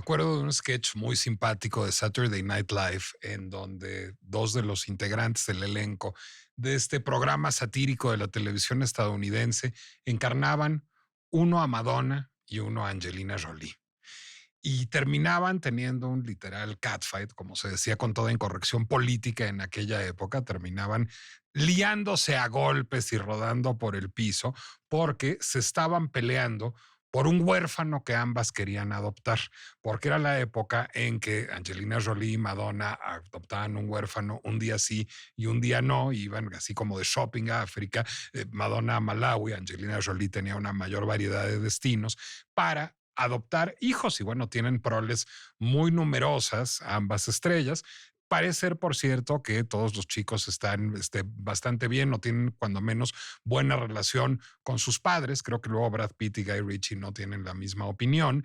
acuerdo de un sketch muy simpático de Saturday Night Live en donde dos de los integrantes del elenco de este programa satírico de la televisión estadounidense encarnaban uno a Madonna y uno a Angelina Jolie. Y terminaban teniendo un literal catfight, como se decía con toda incorrección política en aquella época, terminaban liándose a golpes y rodando por el piso porque se estaban peleando por un huérfano que ambas querían adoptar, porque era la época en que Angelina Jolie y Madonna adoptaban un huérfano un día sí y un día no, iban así como de shopping a África, Madonna a Malawi, Angelina Jolie tenía una mayor variedad de destinos para adoptar hijos y bueno, tienen proles muy numerosas, ambas estrellas. Parece ser, por cierto, que todos los chicos están bastante bien o tienen cuando menos buena relación con sus padres. Creo que luego Brad Pitt y Guy Ritchie no tienen la misma opinión,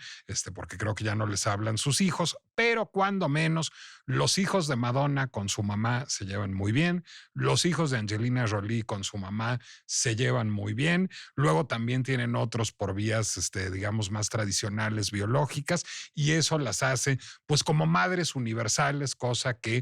porque creo que ya no les hablan sus hijos, pero cuando menos los hijos de Madonna con su mamá se llevan muy bien, los hijos de Angelina Jolie con su mamá se llevan muy bien, luego también tienen otros por vías, digamos, más tradicionales biológicas y eso las hace pues como madres universales, cosa que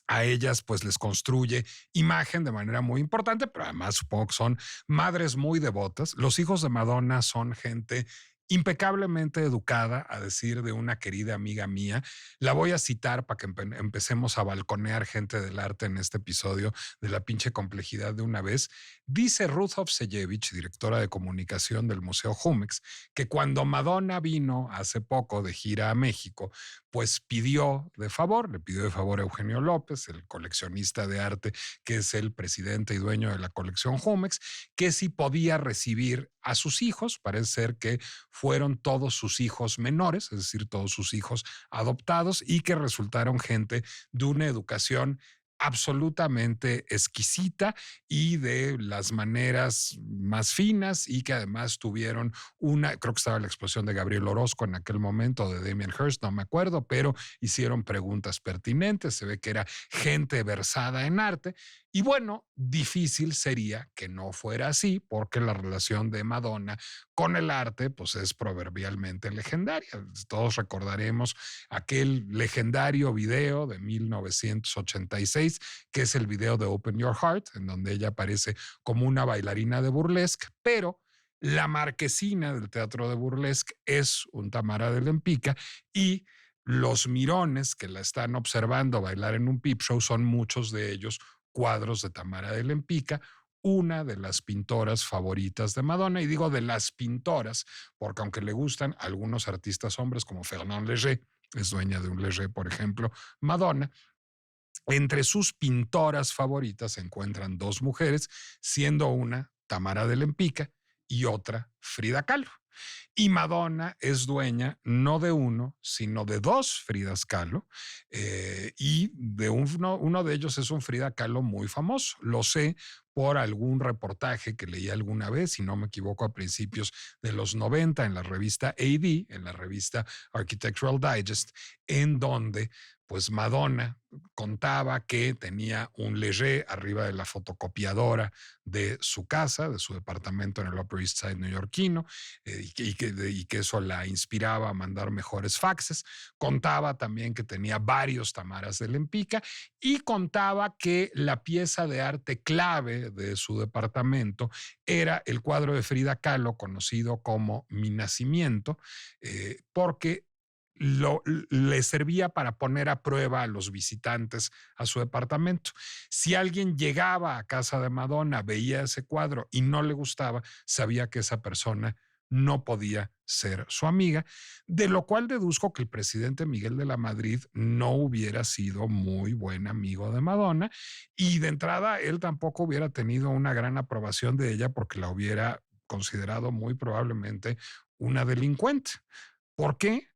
a ellas pues les construye imagen de manera muy importante, pero además supongo que son madres muy devotas. Los hijos de Madonna son gente impecablemente educada, a decir de una querida amiga mía. La voy a citar para que empecemos a balconear gente del arte en este episodio de la pinche complejidad de una vez. Dice Ruth Ovseyevich, directora de comunicación del Museo Jumex, que cuando Madonna vino hace poco de gira a México, pues le pidió de favor a Eugenio López, el coleccionista de arte, que es el presidente y dueño de la colección Jumex, que si podía recibir a sus hijos. Parece ser que fueron todos sus hijos menores, es decir, todos sus hijos adoptados y que resultaron gente de una educación absolutamente exquisita y de las maneras más finas y que además tuvieron creo que estaba la explosión de Gabriel Orozco en aquel momento, de Damien Hirst, no me acuerdo, pero hicieron preguntas pertinentes, se ve que era gente versada en arte y bueno, difícil sería que no fuera así porque la relación de Madonna con el arte pues es proverbialmente legendaria. Todos recordaremos aquel legendario video de 1986, que es el video de Open Your Heart, en donde ella aparece como una bailarina de burlesque, pero la marquesina del teatro de burlesque es un Tamara de Lempicka y los mirones que la están observando bailar en un peep show son muchos de ellos cuadros de Tamara de Lempicka, una de las pintoras favoritas de Madonna, y digo de las pintoras, porque aunque le gustan algunos artistas hombres como Fernand Léger, es dueña de un Léger, por ejemplo, Madonna, entre sus pintoras favoritas se encuentran dos mujeres, siendo una Tamara de Lempicka y otra Frida Kahlo. Y Madonna es dueña no de uno, sino de dos Fridas Kahlo, y uno de ellos es un Frida Kahlo muy famoso. Lo sé por algún reportaje que leí alguna vez, si no me equivoco, a principios de los 90 en la revista AD, en la revista Architectural Digest, en donde pues Madonna contaba que tenía un Léger arriba de la fotocopiadora de su casa, de su departamento en el Upper East Side neoyorquino, y que eso la inspiraba a mandar mejores faxes. Contaba también que tenía varios Tamaras de Lempicka y contaba que la pieza de arte clave de su departamento era el cuadro de Frida Kahlo conocido como Mi Nacimiento, porque le servía para poner a prueba a los visitantes a su departamento. Si alguien llegaba a casa de Madonna, veía ese cuadro y no le gustaba, sabía que esa persona no podía ser su amiga, de lo cual deduzco que el presidente Miguel de la Madrid no hubiera sido muy buen amigo de Madonna y de entrada él tampoco hubiera tenido una gran aprobación de ella porque la hubiera considerado muy probablemente una delincuente. ¿Por qué?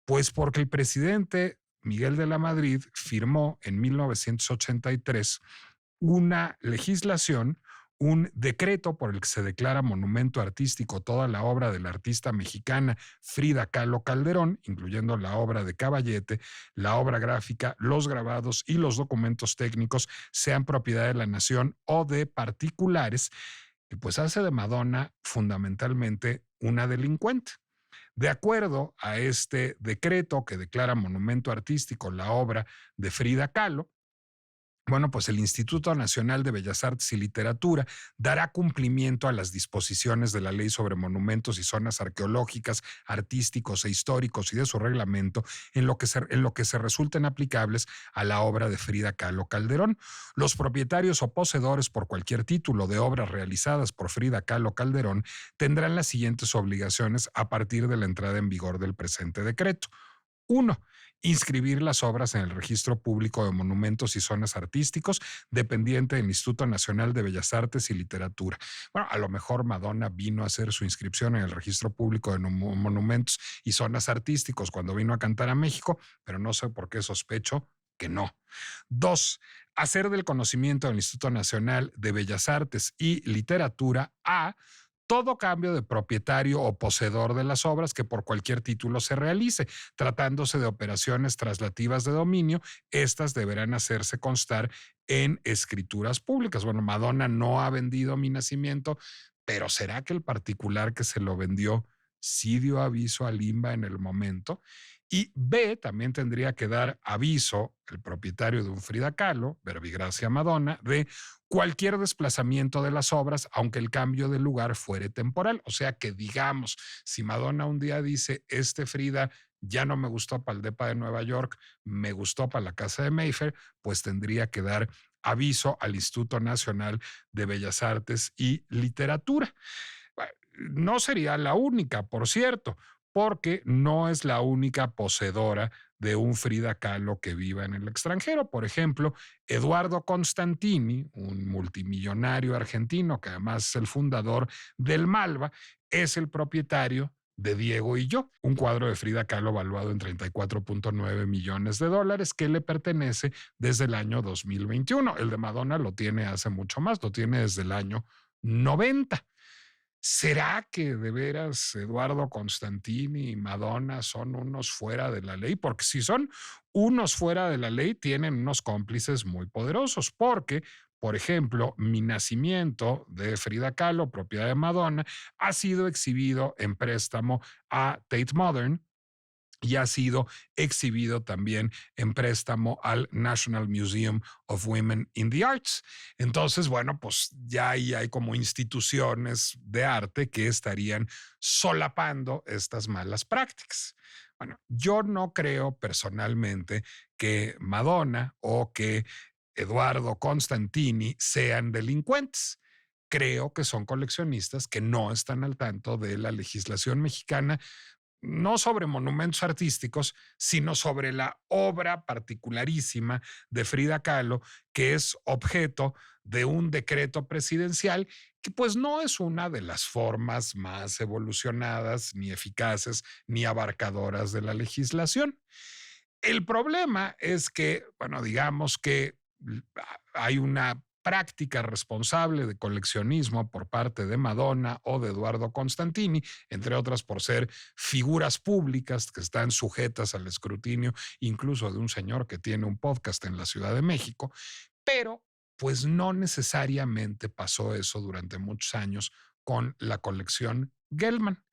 Pues porque el presidente Miguel de la Madrid firmó en 1983 una legislación, un decreto por el que se declara monumento artístico toda la obra de la artista mexicana Frida Kahlo Calderón, incluyendo la obra de Caballete, la obra gráfica, los grabados y los documentos técnicos, sean propiedad de la nación o de particulares, y pues hace de Madonna fundamentalmente una delincuente. De acuerdo a este decreto que declara monumento artístico la obra de Frida Kahlo, bueno, pues el Instituto Nacional de Bellas Artes y Literatura dará cumplimiento a las disposiciones de la Ley sobre Monumentos y Zonas Arqueológicas, Artísticos e Históricos y de su reglamento en lo que se resulten aplicables a la obra de Frida Kahlo Calderón. Los propietarios o poseedores por cualquier título de obras realizadas por Frida Kahlo Calderón tendrán las siguientes obligaciones a partir de la entrada en vigor del presente decreto. Uno, inscribir las obras en el Registro Público de Monumentos y Zonas Artísticos, dependiente del Instituto Nacional de Bellas Artes y Literatura. Bueno, a lo mejor Madonna vino a hacer su inscripción en el Registro Público de Monumentos y Zonas Artísticos cuando vino a cantar a México, pero no sé por qué sospecho que no. Dos, hacer del conocimiento del Instituto Nacional de Bellas Artes y Literatura a todo cambio de propietario o poseedor de las obras que por cualquier título se realice. Tratándose de operaciones traslativas de dominio, estas deberán hacerse constar en escrituras públicas. Bueno, Madonna no ha vendido Mi Nacimiento, pero ¿será que el particular que se lo vendió sí dio aviso al INBA en el momento? Y B, también tendría que dar aviso el propietario de un Frida Kahlo, Verbigracia Madonna, de cualquier desplazamiento de las obras, aunque el cambio de lugar fuere temporal. O sea que digamos, si Madonna un día dice, este Frida ya no me gustó para el DEPA de Nueva York, me gustó para la Casa de Mayfair, pues tendría que dar aviso al Instituto Nacional de Bellas Artes y Literatura. No sería la única, por cierto, porque no es la única poseedora de un Frida Kahlo que viva en el extranjero. Por ejemplo, Eduardo Constantini, un multimillonario argentino que además es el fundador del Malva, es el propietario de Diego y yo, un cuadro de Frida Kahlo valuado en 34.9 millones de dólares que le pertenece desde el año 2021. El de Madonna lo tiene hace mucho más, lo tiene desde el año 90. ¿Será que de veras Eduardo Constantini y Madonna son unos fuera de la ley? Porque si son unos fuera de la ley, tienen unos cómplices muy poderosos, porque, por ejemplo, Mi Nacimiento de Frida Kahlo, propiedad de Madonna, ha sido exhibido en préstamo a Tate Modern y ha sido exhibido también en préstamo al National Museum of Women in the Arts. Entonces, bueno, pues ya ahí hay como instituciones de arte que estarían solapando estas malas prácticas. Bueno, yo no creo personalmente que Madonna o que Eduardo Constantini sean delincuentes. Creo que son coleccionistas que no están al tanto de la legislación mexicana, no sobre monumentos artísticos, sino sobre la obra particularísima de Frida Kahlo, que es objeto de un decreto presidencial que pues no es una de las formas más evolucionadas, ni eficaces, ni abarcadoras de la legislación. El problema es que, bueno, digamos que hay una práctica responsable de coleccionismo por parte de Madonna o de Eduardo Constantini, entre otras por ser figuras públicas que están sujetas al escrutinio, incluso de un señor que tiene un podcast en la Ciudad de México, pero pues no necesariamente pasó eso durante muchos años con la colección Gelman.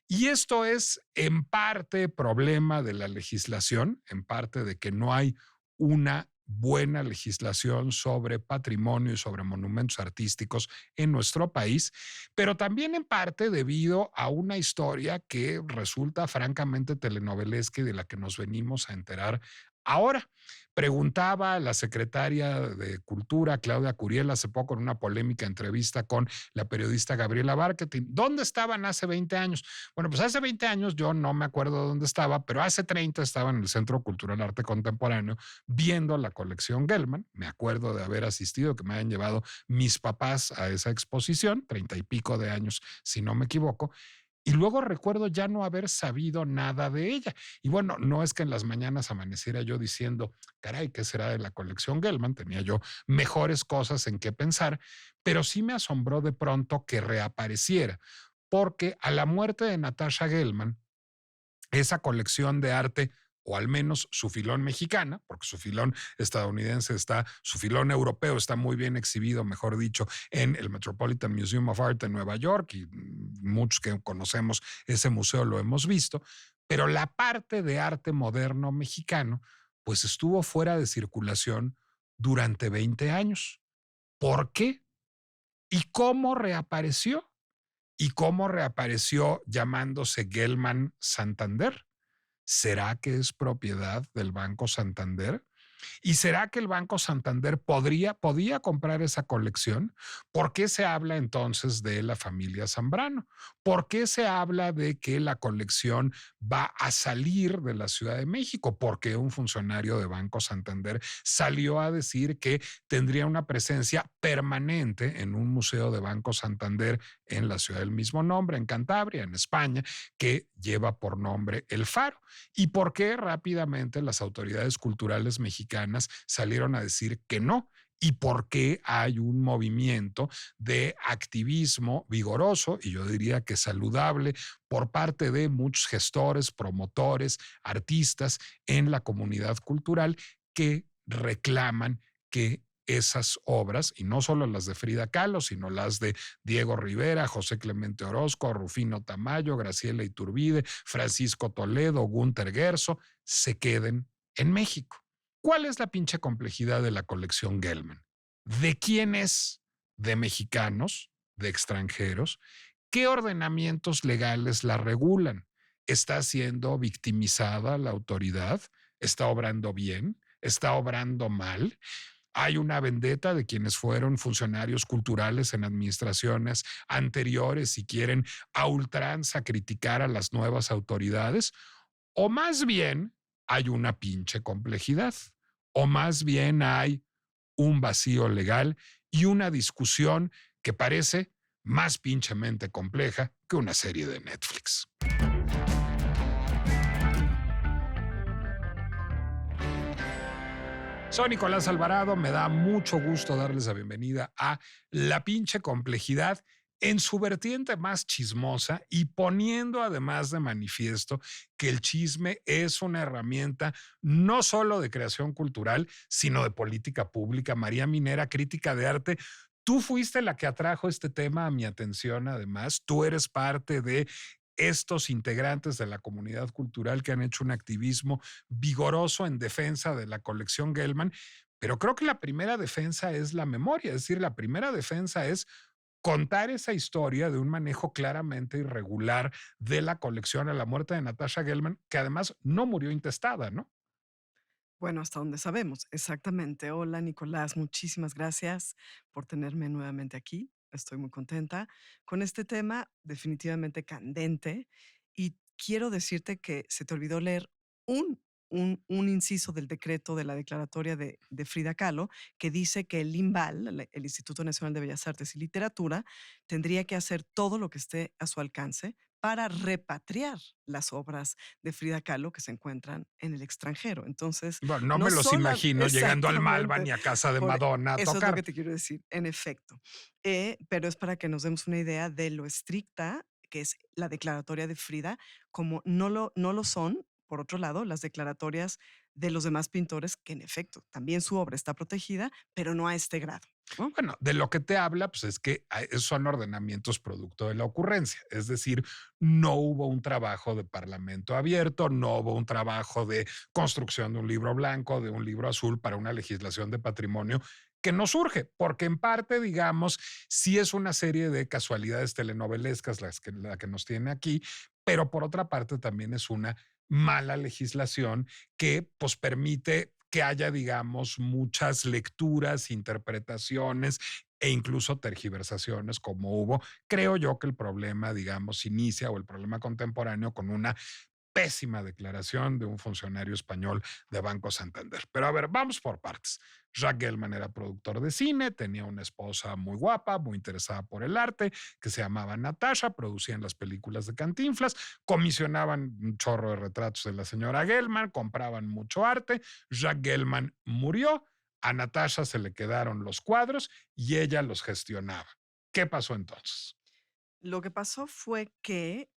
Y esto es en parte problema de la legislación, en parte de que no hay una buena legislación sobre patrimonio y sobre monumentos artísticos en nuestro país, pero también en parte debido a una historia que resulta francamente telenovelesca y de la que nos venimos a enterar ahora. Preguntaba a la secretaria de Cultura, Claudia Curiel, hace poco en una polémica entrevista con la periodista Gabriela Barquetín, ¿dónde estaban hace 20 años? Bueno, pues hace 20 años yo no me acuerdo dónde estaba, pero hace 30 estaba en el Centro Cultural Arte Contemporáneo viendo la colección Gelman. Me acuerdo de haber asistido, que me hayan llevado mis papás a esa exposición, 30 y pico de años, si no me equivoco. Y luego recuerdo ya no haber sabido nada de ella. Y bueno, no es que en las mañanas amaneciera yo diciendo, caray, ¿qué será de la colección Gelman? Tenía yo mejores cosas en qué pensar, pero sí me asombró de pronto que reapareciera, porque a la muerte de Natasha Gelman, esa colección de arte o al menos su filón mexicana, porque su filón estadounidense está, su filón europeo está muy bien exhibido, mejor dicho, en el Metropolitan Museum of Art en Nueva York, y muchos que conocemos ese museo lo hemos visto, pero la parte de arte moderno mexicano, pues estuvo fuera de circulación durante 20 años. ¿Por qué? ¿Y cómo reapareció? ¿Y cómo reapareció llamándose Gelman Santander? ¿Será que es propiedad del Banco Santander? ¿Y será que el Banco Santander podía comprar esa colección? ¿Por qué se habla entonces de la familia Zambrano? ¿Por qué se habla de que la colección va a salir de la Ciudad de México? ¿Por qué un funcionario de Banco Santander salió a decir que tendría una presencia permanente en un museo de Banco Santander en la ciudad del mismo nombre, en Cantabria, en España, que lleva por nombre El Faro? ¿Y por qué rápidamente las autoridades culturales mexicanas salieron a decir que no? ¿Y por qué hay un movimiento de activismo vigoroso y yo diría que saludable por parte de muchos gestores, promotores, artistas en la comunidad cultural que reclaman que esas obras, y no solo las de Frida Kahlo, sino las de Diego Rivera, José Clemente Orozco, Rufino Tamayo, Graciela Iturbide, Francisco Toledo, Gunter Gerso, se queden en México? ¿Cuál es la pinche complejidad de la colección Gelman? ¿De quién es? ¿De mexicanos? ¿De extranjeros? ¿Qué ordenamientos legales la regulan? ¿Está siendo victimizada la autoridad? ¿Está obrando bien? ¿Está obrando mal? Hay una vendetta de quienes fueron funcionarios culturales en administraciones anteriores y quieren a ultranza criticar a las nuevas autoridades, o más bien hay una pinche complejidad, o más bien hay un vacío legal y una discusión que parece más pinchemente compleja que una serie de Netflix. Soy Nicolás Alvarado, me da mucho gusto darles la bienvenida a La pinche complejidad en su vertiente más chismosa y poniendo además de manifiesto que el chisme es una herramienta no solo de creación cultural, sino de política pública. María Minera, crítica de arte, tú fuiste la que atrajo este tema a mi atención, además, tú eres parte de estos integrantes de la comunidad cultural que han hecho un activismo vigoroso en defensa de la colección Gelman, pero creo que la primera defensa es la memoria, es decir, la primera defensa es contar esa historia de un manejo claramente irregular de la colección a la muerte de Natasha Gelman, que además no murió intestada, ¿no? Bueno, hasta donde sabemos, exactamente. Hola, Nicolás, muchísimas gracias por tenerme nuevamente aquí. Estoy muy contenta con este tema definitivamente candente y quiero decirte que se te olvidó leer un, un inciso del decreto de la declaratoria de Frida Kahlo que dice que el INVAL, el Instituto Nacional de Bellas Artes y Literatura, tendría que hacer todo lo que esté a su alcance para repatriar las obras de Frida Kahlo que se encuentran en el extranjero. Entonces, Bueno, no no me los sola imagino llegando al Malva exactamente, ni a casa de por Madonna a eso es lo tocar. que te quiero decir, en efecto. Pero es para que nos demos una idea de lo estricta que es la declaratoria de Frida, como no lo son, por otro lado, las declaratorias de los demás pintores, que en efecto, también su obra está protegida, pero no a este grado, ¿no? Bueno, de lo que te habla, pues es que son ordenamientos producto de la ocurrencia. Es decir, no hubo un trabajo de parlamento abierto, no hubo un trabajo de construcción de un libro blanco, de un libro azul para una legislación de patrimonio que no surge, porque en parte, digamos, sí es una serie de casualidades telenovelescas la que nos tiene aquí, pero por otra parte también es una mala legislación que pues permite que haya, digamos, muchas lecturas, interpretaciones e incluso tergiversaciones como hubo. Creo yo que el problema, digamos, inicia o el problema contemporáneo con una pésima declaración de un funcionario español de Banco Santander. Pero a ver, vamos por partes. Jacques Gelman era productor de cine, tenía una esposa muy guapa, muy interesada por el arte, que se llamaba Natasha, producían las películas de Cantinflas, comisionaban un chorro de retratos de la señora Gelman, compraban mucho arte. Jacques Gelman murió, a Natasha se le quedaron los cuadros y ella los gestionaba. ¿Qué pasó entonces? Lo que pasó fue que,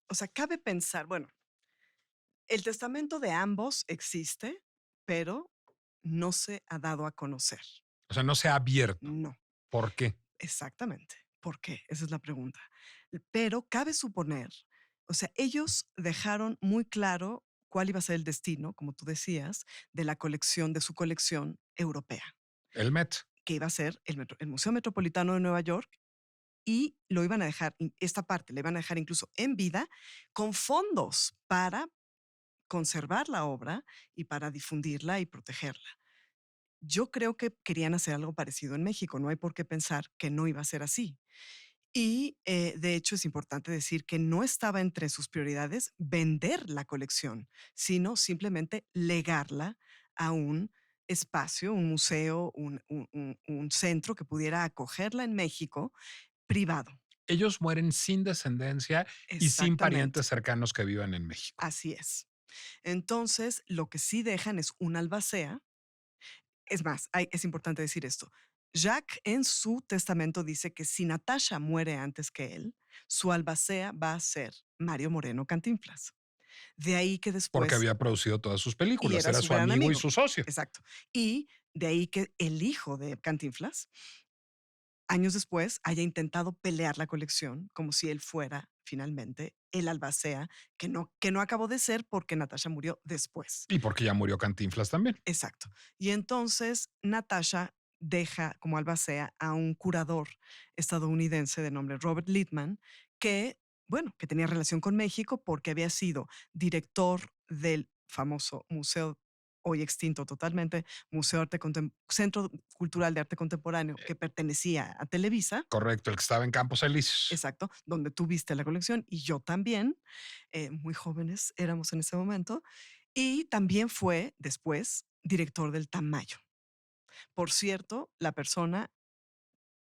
o sea, cabe pensar, bueno, El testamento de ambos existe, pero no se ha dado a conocer. O sea, no se ha abierto. No, ¿Por qué? exactamente. ¿Por qué? Esa es la pregunta. Pero cabe suponer, o sea, ellos dejaron muy claro cuál iba a ser el destino, como tú decías, de la colección, de su colección europea, El Met. que iba a ser el Museo Metropolitano de Nueva York y lo iban a dejar, esta parte la iban a dejar incluso en vida, con fondos para conservar la obra y para difundirla y protegerla. Yo creo que querían hacer algo parecido en México, no hay por qué pensar que no iba a ser así. Y de hecho es importante decir que no estaba entre sus prioridades vender la colección, sino simplemente legarla a un espacio, un museo, un centro que pudiera acogerla en México privado. Ellos mueren sin descendencia y sin Exactamente, parientes cercanos que vivan en México. así es. Entonces, lo que sí dejan es una albacea. Es más, es importante decir esto. Jack en su testamento dice que si Natasha muere antes que él, su albacea va a ser Mario Moreno Cantinflas. De ahí que Porque después, había producido todas sus y películas, era era su su gran amigo y amigo, su socio. exacto. Y de ahí que el hijo de Cantinflas, años después, haya intentado pelear la colección como si él fuera finalmente el albacea, que no acabó de ser porque Natasha murió después. Y porque ya murió Cantinflas también. Exacto. Y entonces Natasha deja como albacea a un curador estadounidense de nombre Robert Littman, que, bueno, que tenía relación con México porque había sido director del famoso museo, hoy extinto totalmente, Centro Cultural de Arte Contemporáneo, que pertenecía a Televisa, Correcto, el que estaba en Campos Elíseos. exacto, donde tú viste la colección y yo también, muy jóvenes éramos en ese momento, y también fue después director del Tamayo. Por cierto, la persona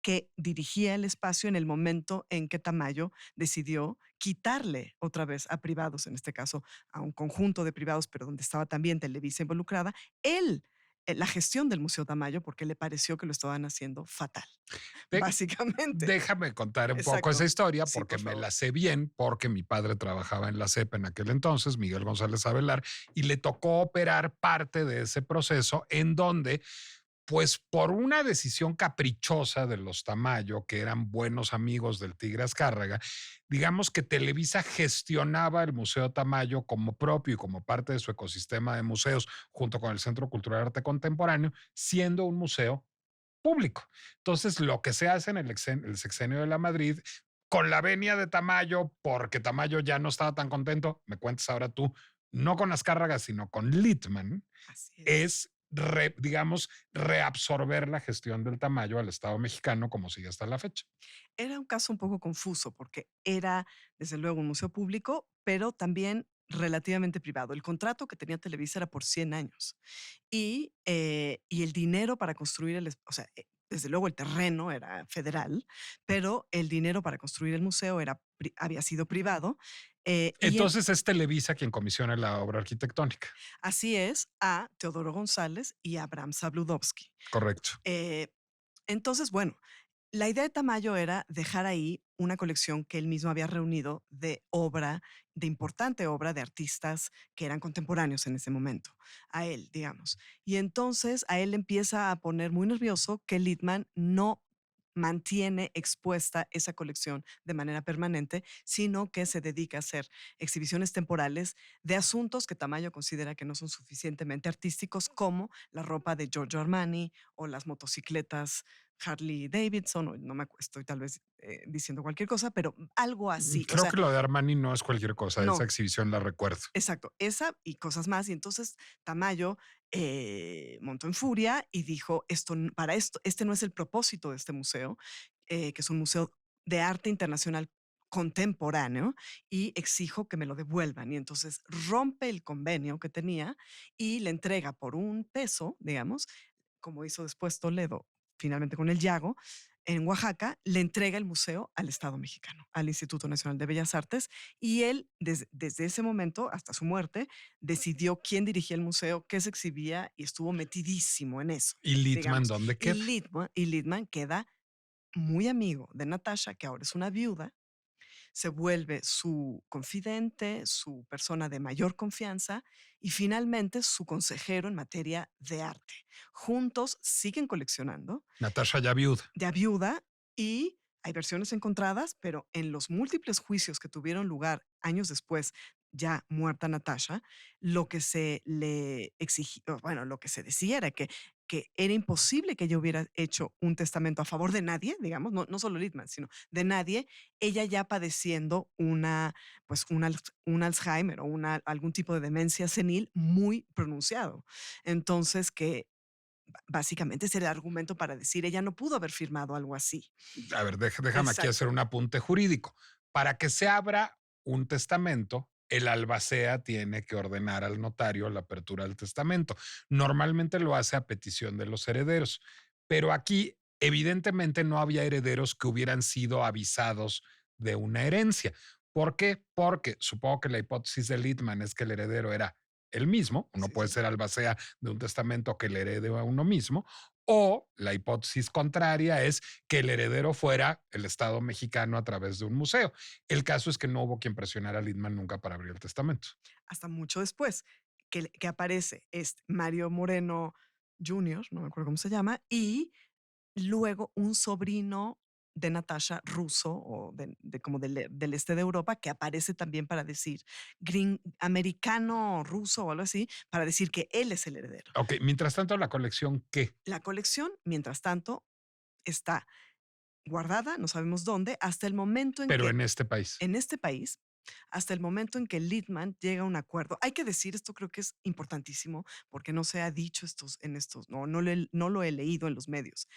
que dirigía el espacio en el momento en que Tamayo decidió quitarle otra vez a privados, en este caso a un conjunto de privados, pero donde estaba también Televisa involucrada, él, la gestión del Museo Tamayo, porque le pareció que lo estaban haciendo fatal, De- básicamente. Déjame contar un poco esa Exacto. historia Sí, porque por me favor. la sé bien, porque mi padre trabajaba en la CEP en aquel entonces, Miguel González Avelar, y le tocó operar parte de ese proceso en donde pues por una decisión caprichosa de los Tamayo, que eran buenos amigos del Tigre Azcárraga, digamos que Televisa gestionaba el Museo Tamayo como propio y como parte de su ecosistema de museos, junto con el Centro Cultural de Arte Contemporáneo, siendo un museo público. Entonces, lo que se hace en el sexenio de la Madrid, con la venia de Tamayo, porque Tamayo ya no estaba tan contento, me cuentas ahora tú, no con Azcárraga, sino con Littman, Así es. es, digamos, reabsorber la gestión del Tamayo al Estado mexicano, como sigue hasta la fecha. Era un caso un poco confuso porque era, desde luego, un museo público, pero también relativamente privado. El contrato que tenía Televisa era por 100 años y el dinero para construir o sea, desde luego el terreno era federal, pero el dinero para construir el museo había sido privado. Entonces es Televisa quien comisiona la obra arquitectónica. Así es, a Teodoro González y a Abraham Sabludowski. Correcto. Eh, entonces, bueno, la idea de Tamayo era dejar ahí una colección que él mismo había reunido de obra, de importante obra de artistas que eran contemporáneos en ese momento, a él, digamos. Y entonces a él le empieza a poner muy nervioso que Littman no mantiene expuesta esa colección de manera permanente, sino que se dedica a hacer exhibiciones temporales de asuntos que Tamayo considera que no son suficientemente artísticos, como la ropa de Giorgio Armani o las motocicletas Harley Davidson, o no estoy tal vez diciendo cualquier cosa, pero algo así. O Creo sea, que lo de Armani no es cualquier cosa, esa no, exhibición la recuerdo. exacto, esa y cosas más. Y entonces Tamayo montó en furia y dijo, para esto, este no es el propósito de este museo, que es un museo de arte internacional contemporáneo y exijo que me lo devuelvan. Y entonces rompe el convenio que tenía y le entrega por $1, digamos, como hizo después Toledo, finalmente con el Yago, en Oaxaca, le entrega el museo al Estado mexicano, al Instituto Nacional de Bellas Artes, y él, desde ese momento hasta su muerte, decidió quién dirigía el museo, qué se exhibía, y estuvo metidísimo en eso, ¿Y Littman digamos. dónde Y queda? Littman queda muy amigo de Natasha, que ahora es una viuda, se vuelve su confidente, su persona de mayor confianza y finalmente su consejero en materia de arte. Juntos siguen coleccionando Natasha ya viuda. de viuda y hay versiones encontradas, pero en los múltiples juicios que tuvieron lugar años después, ya muerta Natasha, lo que se le exigía, bueno, lo que se decía era que era imposible que ella hubiera hecho un testamento a favor de nadie, digamos, no solo Littman, sino de nadie, ella ya padeciendo pues un Alzheimer o algún tipo de demencia senil muy pronunciado. Entonces, que básicamente es el argumento para decir, ella no pudo haber firmado algo así. A ver, déjame aquí Exacto. hacer un apunte jurídico. Para que se abra un testamento, el albacea tiene que ordenar al notario la apertura del testamento. Normalmente lo hace a petición de los herederos, pero aquí evidentemente no había herederos que hubieran sido avisados de una herencia. ¿Por qué? Porque supongo que la hipótesis de Littman es que el heredero era el mismo, uno Sí, puede sí. ser albacea de un testamento que le herede a uno mismo, o la hipótesis contraria es que el heredero fuera el Estado mexicano a través de un museo. El caso es que no hubo quien presionara a Lindman nunca para abrir el testamento. Hasta mucho después que aparece Mario Moreno Jr., no me acuerdo cómo se llama, y luego un sobrino de Natasha ruso o como del este de Europa que aparece también para decir americano ruso o algo así, para decir que él es el heredero. Ok, mientras tanto, la colección, ¿qué? La colección, mientras tanto, está guardada, no sabemos dónde, hasta el momento en Pero que en este país. en este país, hasta el momento en que Littman llega a un acuerdo. Hay que decir, esto creo que es importantísimo porque no se ha dicho no lo he leído en los medios.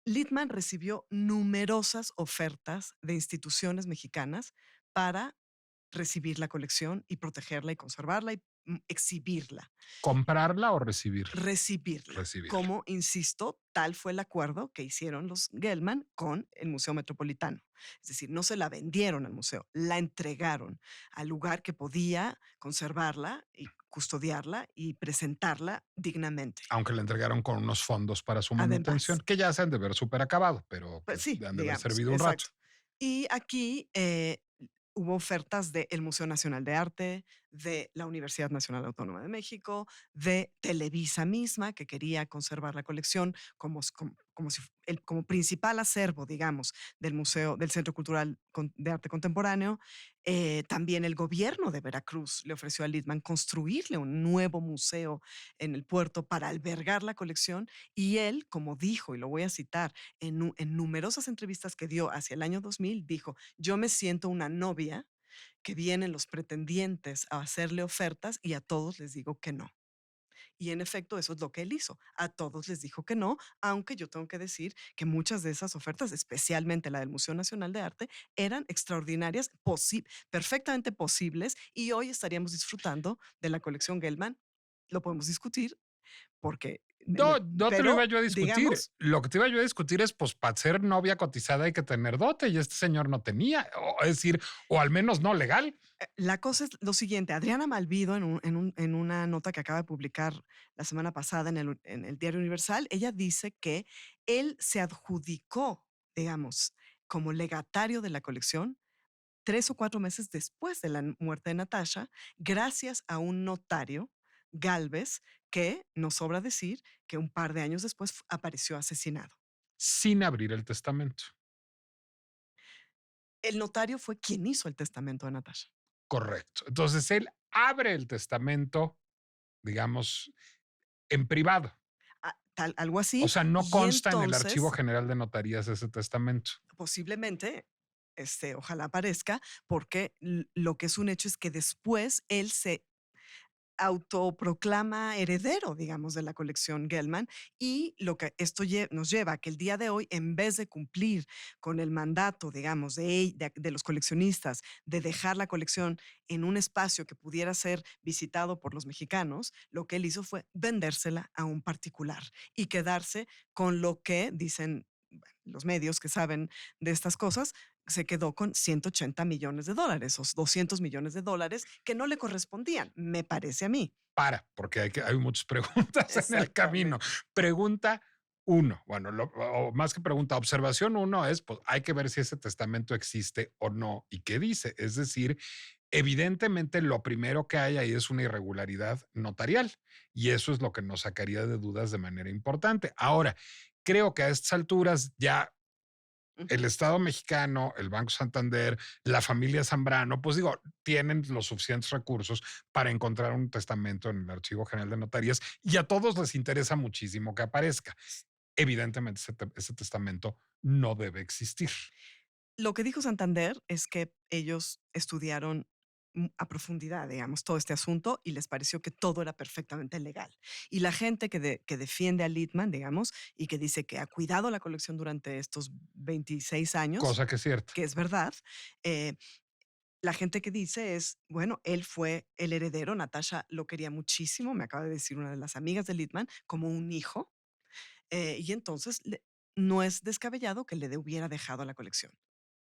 Littman recibió numerosas ofertas de instituciones mexicanas para recibir la colección y protegerla y conservarla y exhibirla. ¿Comprarla o recibirla? Recibirla. Recibirla. Como, insisto, tal fue el acuerdo que hicieron los Gelman con el Museo Metropolitano. Es decir, no se la vendieron al museo, la entregaron al lugar que podía conservarla y custodiarla y presentarla dignamente. Aunque le entregaron con unos fondos para su manutención, Además, que ya se han de ver súper acabado, pero pues pues sí, le han de haber digamos, servido un rato. exacto. Y aquí hubo ofertas del Museo Nacional de Arte, de la Universidad Nacional Autónoma de México, de Televisa misma, que quería conservar la colección como principal acervo, digamos, del Museo, del Centro Cultural de Arte Contemporáneo. También el gobierno de Veracruz le ofreció a Littman construirle un nuevo museo en el puerto para albergar la colección. Y él, como dijo, y lo voy a citar, en numerosas entrevistas que dio hacia el año 2000, dijo, yo me siento una novia que vienen los pretendientes a hacerle ofertas y a todos les digo que no. Y en efecto, eso es lo que él hizo. A todos les dijo que no, aunque yo tengo que decir que muchas de esas ofertas, especialmente la del Museo Nacional de Arte, eran extraordinarias, perfectamente posibles, y hoy estaríamos disfrutando de la colección Gelman. Lo podemos discutir porque, No, no te lo iba pero yo a discutir. digamos, Lo que te iba yo a discutir es, pues, para ser novia cotizada hay que tener dote y este señor no tenía, o es decir, o al menos no legal. la cosa es lo siguiente, Adriana Malvido en una nota que acaba de publicar la semana pasada en el Diario Universal, ella dice que él se adjudicó, digamos, como legatario de la colección 3 o 4 meses después de la muerte de Natasha, gracias a un notario, Gálvez, que nos sobra decir que un par de años después apareció asesinado. Sin abrir el testamento. El notario fue quien hizo el testamento de Natasha. Correcto. Entonces él abre el testamento, digamos, en privado. Algo O así, sea, no y consta en el Archivo entonces General de Notarías ese testamento. posiblemente, ojalá aparezca, porque lo que es un hecho es que después él se autoproclama heredero, digamos, de la colección Gelman, y lo que esto nos lleva a que el día de hoy, en vez de cumplir con el mandato, digamos, de los coleccionistas, de dejar la colección en un espacio que pudiera ser visitado por los mexicanos, lo que él hizo fue vendérsela a un particular y quedarse con lo que dicen los medios que saben de estas cosas, se quedó con $180 millones, o $200 millones que no le correspondían, me parece a mí. Porque hay muchas preguntas en el camino. Exactamente. Pregunta Uno, bueno, o más que pregunta, observación uno es, pues hay que ver si ese testamento existe o no y qué dice. Es decir, evidentemente lo primero que hay ahí es una irregularidad notarial y eso es lo que nos sacaría de dudas de manera importante. Ahora, creo que a estas alturas ya Ujú. el Estado mexicano, el Banco Santander, la familia Zambrano, pues digo, tienen los suficientes recursos para encontrar un testamento en el Archivo General de Notarías y a todos les interesa muchísimo que aparezca. Evidentemente ese testamento no debe existir. Lo que dijo Santander es que ellos estudiaron a profundidad, digamos, todo este asunto y les pareció que todo era perfectamente legal. Y la gente que defiende a Littman, digamos, y que dice que ha cuidado la colección durante estos 26 años, Cosa que es cierta. que es verdad, eh, la gente que dice es, bueno, él fue el heredero, Natasha lo quería muchísimo, me acaba de decir una de las amigas de Littman, como un hijo, y entonces no es descabellado que hubiera dejado la colección.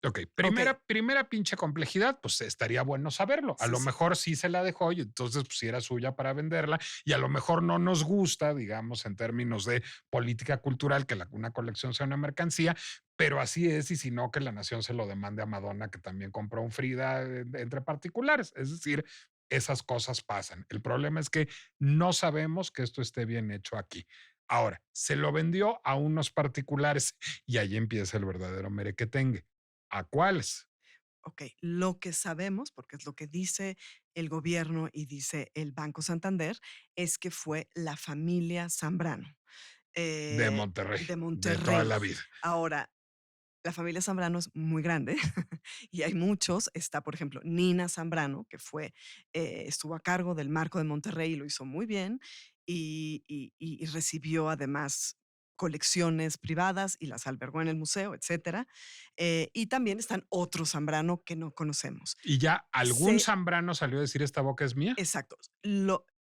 Ok, Ok, primera pinche complejidad, pues estaría bueno saberlo. A sí, lo sí. mejor sí se la dejó y entonces pues sí era suya para venderla y a lo mejor no nos gusta, digamos, en términos de política cultural, que una colección sea una mercancía, pero así es y si no, que la nación se lo demande a Madonna, que también compró un Frida entre particulares. Es decir, esas cosas pasan. El problema es que no sabemos que esto esté bien hecho aquí. Ahora, se lo vendió a unos particulares y ahí empieza el verdadero merequetengue. ¿A cuáles? Ok, lo que sabemos, porque es lo que dice el gobierno y dice el Banco Santander, es que fue la familia Zambrano De Monterrey, de de toda Monterrey. la vida. Ahora, la familia Zambrano es muy grande y hay muchos. Está, por ejemplo, Nina Zambrano, que estuvo a cargo del Marco de Monterrey y lo hizo muy bien y recibió además colecciones privadas y las albergó en el museo, etcétera. Y también están otros Zambrano que no conocemos. ¿Y ya algún Se, Zambrano salió a decir esta boca es mía? exacto.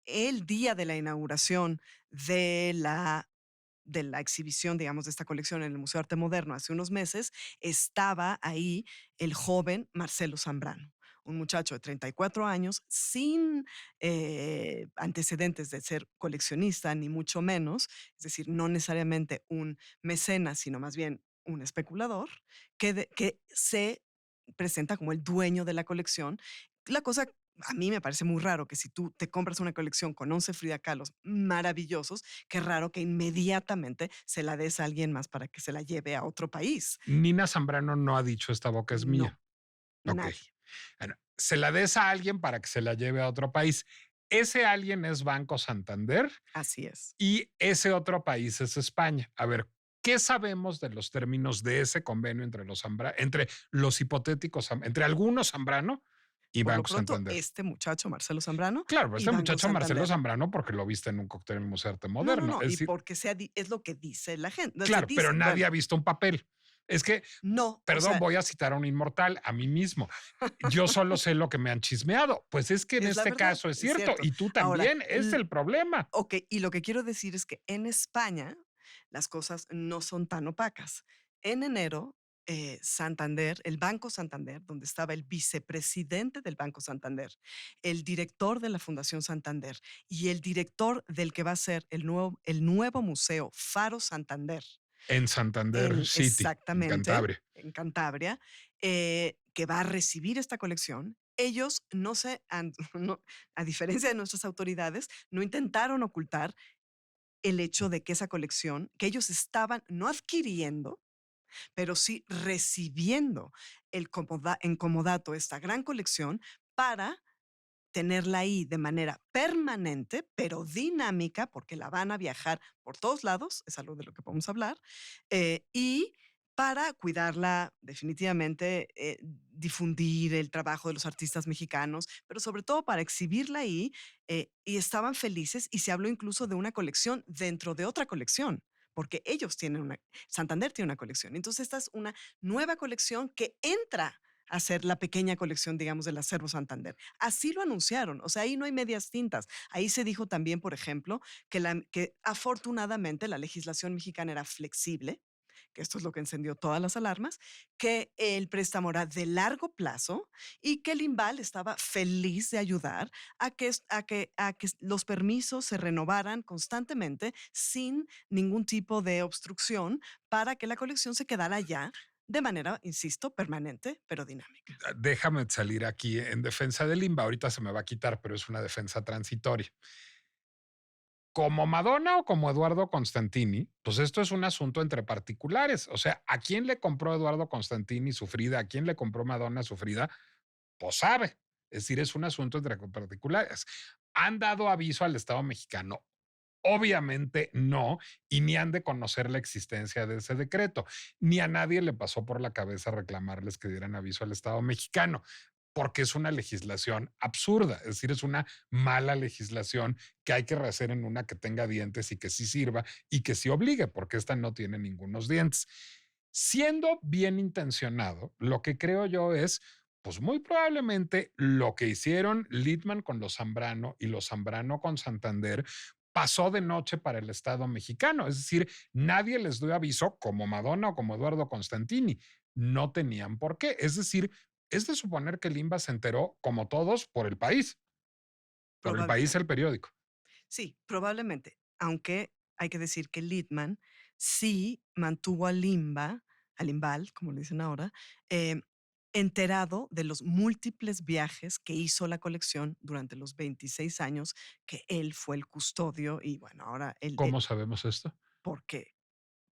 El día de la inauguración de la exhibición, digamos, de esta colección en el Museo de Arte Moderno hace unos meses, estaba ahí el joven Marcelo Zambrano, un muchacho de 34 años, sin antecedentes de ser coleccionista, ni mucho menos, es decir, no necesariamente un mecenas, sino más bien un especulador, que se presenta como el dueño de la colección. La cosa a mí me parece muy raro que si tú te compras una colección con 11 Frida Kahlos maravillosos, qué raro que inmediatamente se la des a alguien más para que se la lleve a otro país. Nina Zambrano no ha dicho esta boca es No, mía. Ok. nadie. Bueno, se la des a alguien para que se la lleve a otro país. Ese alguien es Banco Santander Así es. y ese otro país es España. A ver, ¿qué sabemos de los términos de ese convenio entre entre los hipotéticos, entre algunos Zambrano y Por lo Banco pronto, Santander? este muchacho, Marcelo Zambrano Claro, pero y este Banco muchacho Marcelo Santander. Zambrano porque lo viste en un cóctel en el Museo de Arte No, no, Moderno. no, Es y decir, porque es lo que dice la gente, no se claro, pero dice, nadie bueno, ha visto un papel. Es que, no, o perdón, sea, voy a citar a un inmortal, a mí mismo. Yo solo sé lo que me han chismeado. Pues es que en es la este verdad, caso es es cierto, cierto. y tú Ahora, también, es el problema. ok, y lo que quiero decir es que en España las cosas no son tan opacas. En enero, Santander, el Banco Santander, donde estaba el vicepresidente del Banco Santander, el director de la Fundación Santander y el director del que va a ser el nuevo museo Faro Santander, En Santander City, en exactamente, Cantabria. en Cantabria, que va a recibir esta colección. Ellos no se han, no, a diferencia de nuestras autoridades, no intentaron ocultar el hecho de que esa colección, que ellos estaban no adquiriendo, pero sí recibiendo en comodato esta gran colección para tenerla ahí de manera permanente, pero dinámica, porque la van a viajar por todos lados, es algo de lo que podemos hablar, y para cuidarla definitivamente, difundir el trabajo de los artistas mexicanos, pero sobre todo para exhibirla ahí, y estaban felices y se habló incluso de una colección dentro de otra colección, porque Santander tiene una colección. Entonces esta es una nueva colección que entra a ser la pequeña colección, digamos, del acervo Santander. Así lo anunciaron, o sea, ahí no hay medias tintas. Ahí se dijo también, por ejemplo, que afortunadamente la legislación mexicana era flexible, que esto es lo que encendió todas las alarmas, que el préstamo era de largo plazo y que el Imbal estaba feliz de ayudar a que los permisos se renovaran constantemente sin ningún tipo de obstrucción para que la colección se quedara allá de manera, insisto, permanente, pero dinámica. Déjame salir aquí en defensa del Limba. Ahorita se me va a quitar, pero es una defensa transitoria. Como Madonna o como Eduardo Constantini, pues esto es un asunto entre particulares. O sea, ¿a quién le compró Eduardo Constantini su Frida? ¿A quién le compró Madonna su Frida? Pues sabe. Es decir, es un asunto entre particulares. ¿Han dado aviso al Estado mexicano? Obviamente no, y ni han de conocer la existencia de ese decreto, ni a nadie le pasó por la cabeza reclamarles que dieran aviso al Estado mexicano, porque es una legislación absurda, es decir, es una mala legislación que hay que rehacer en una que tenga dientes y que sí sirva y que sí obligue, porque esta no tiene ningunos dientes. Siendo bien intencionado, lo que creo yo es, pues muy probablemente lo que hicieron Littman con los Zambrano y los Zambrano con Santander pasó de noche para el Estado mexicano. Es decir, nadie les dio aviso como Madonna o como Eduardo Constantini. No tenían por qué. Es decir, es de suponer que Limba se enteró, como todos, por el país, el Probablemente. periódico. Sí, probablemente, aunque hay que decir que Littman sí mantuvo a Limba, a Limbal, como le dicen ahora, em, enterado de los múltiples viajes que hizo la colección durante los 26 años que él fue el custodio y bueno, ahora él, ¿Cómo sabemos esto? porque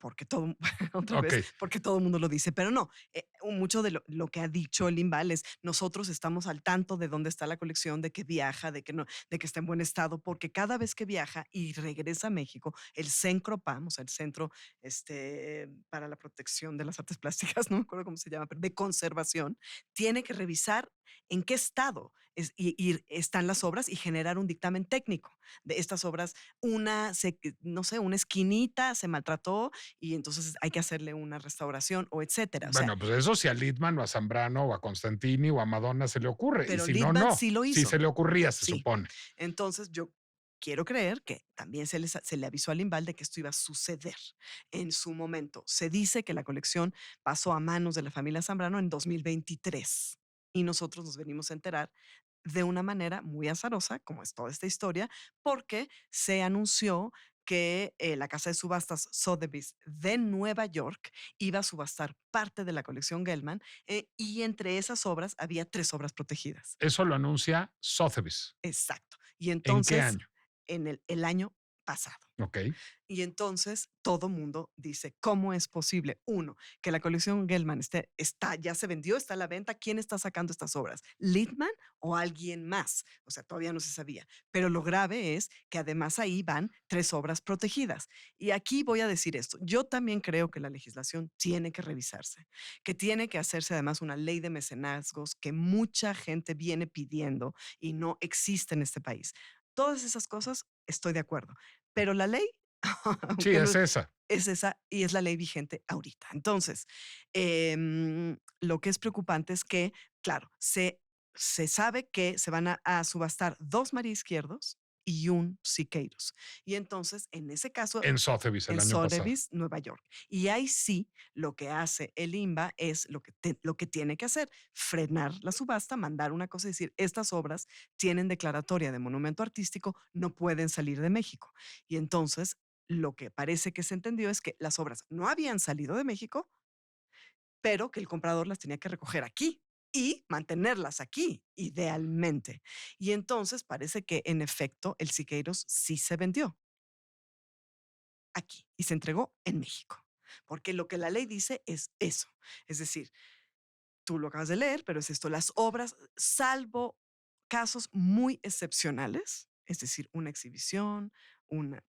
porque todo, otra Ok, vez, porque todo el mundo lo dice, pero no, mucho de lo que ha dicho el Imbal es, nosotros estamos al tanto de dónde está la colección, de que viaja, de que no, de que está en buen estado, porque cada vez que viaja y regresa a México, el CENCROPAM, o sea, el Centro para la Protección de las Artes Plásticas, no me acuerdo cómo se llama, pero de conservación, tiene que revisar en qué estado y están las obras y generar un dictamen técnico de estas obras. No sé, una esquinita se maltrató y entonces hay que hacerle una restauración o etcétera. O sea, bueno, pues eso si a Littman o a Zambrano o a Constantini o a Madonna se le ocurre, y pero si no, Littman no. sí lo Si se hizo, le ocurría, se sí. supone. Entonces yo quiero creer que también se le avisó al Imbal de que esto iba a suceder en su momento. Se dice que la colección pasó a manos de la familia Zambrano en 2023 y nosotros nos venimos a enterar de una manera muy azarosa, como es toda esta historia, porque se anunció que la casa de subastas Sotheby's de Nueva York iba a subastar parte de la colección Gelman y entre esas obras había 3 obras protegidas. Eso lo anuncia Sotheby's. Exacto. Y ¿En qué entonces, año? en el año pasado. Ok. Y entonces todo mundo dice, ¿cómo es posible? Uno, que la colección Gelman ya se vendió, está a la venta. ¿Quién está sacando estas obras? ¿Littman o alguien más? O sea, todavía no se sabía. Pero lo grave es que además ahí van 3 obras protegidas. Y aquí voy a decir esto. Yo también creo que la legislación tiene que revisarse, que tiene que hacerse además una ley de mecenazgos que mucha gente viene pidiendo y no existe en este país. Todas esas cosas estoy de acuerdo. Pero la ley Sí, aunque es no esa. es esa y es la ley vigente ahorita. Entonces, lo que es preocupante es que, claro, se sabe que se van a subastar 2 María Izquierdos y un Siqueiros. Y entonces, en ese caso, En Sotheby's el en año pasado. Sotheby's, Nueva York. Y ahí sí, lo que hace el INBA es lo que tiene que hacer, frenar la subasta, mandar una cosa y decir, estas obras tienen declaratoria de monumento artístico, no pueden salir de México. Y entonces, lo que parece que se entendió es que las obras no habían salido de México, pero que el comprador las tenía que recoger aquí y mantenerlas aquí, idealmente. Y entonces parece que en efecto el Siqueiros sí se vendió aquí y se entregó en México. Porque lo que la ley dice es eso. Es decir, tú lo acabas de leer, pero es esto, las obras, salvo casos muy excepcionales, es decir, una exhibición, una,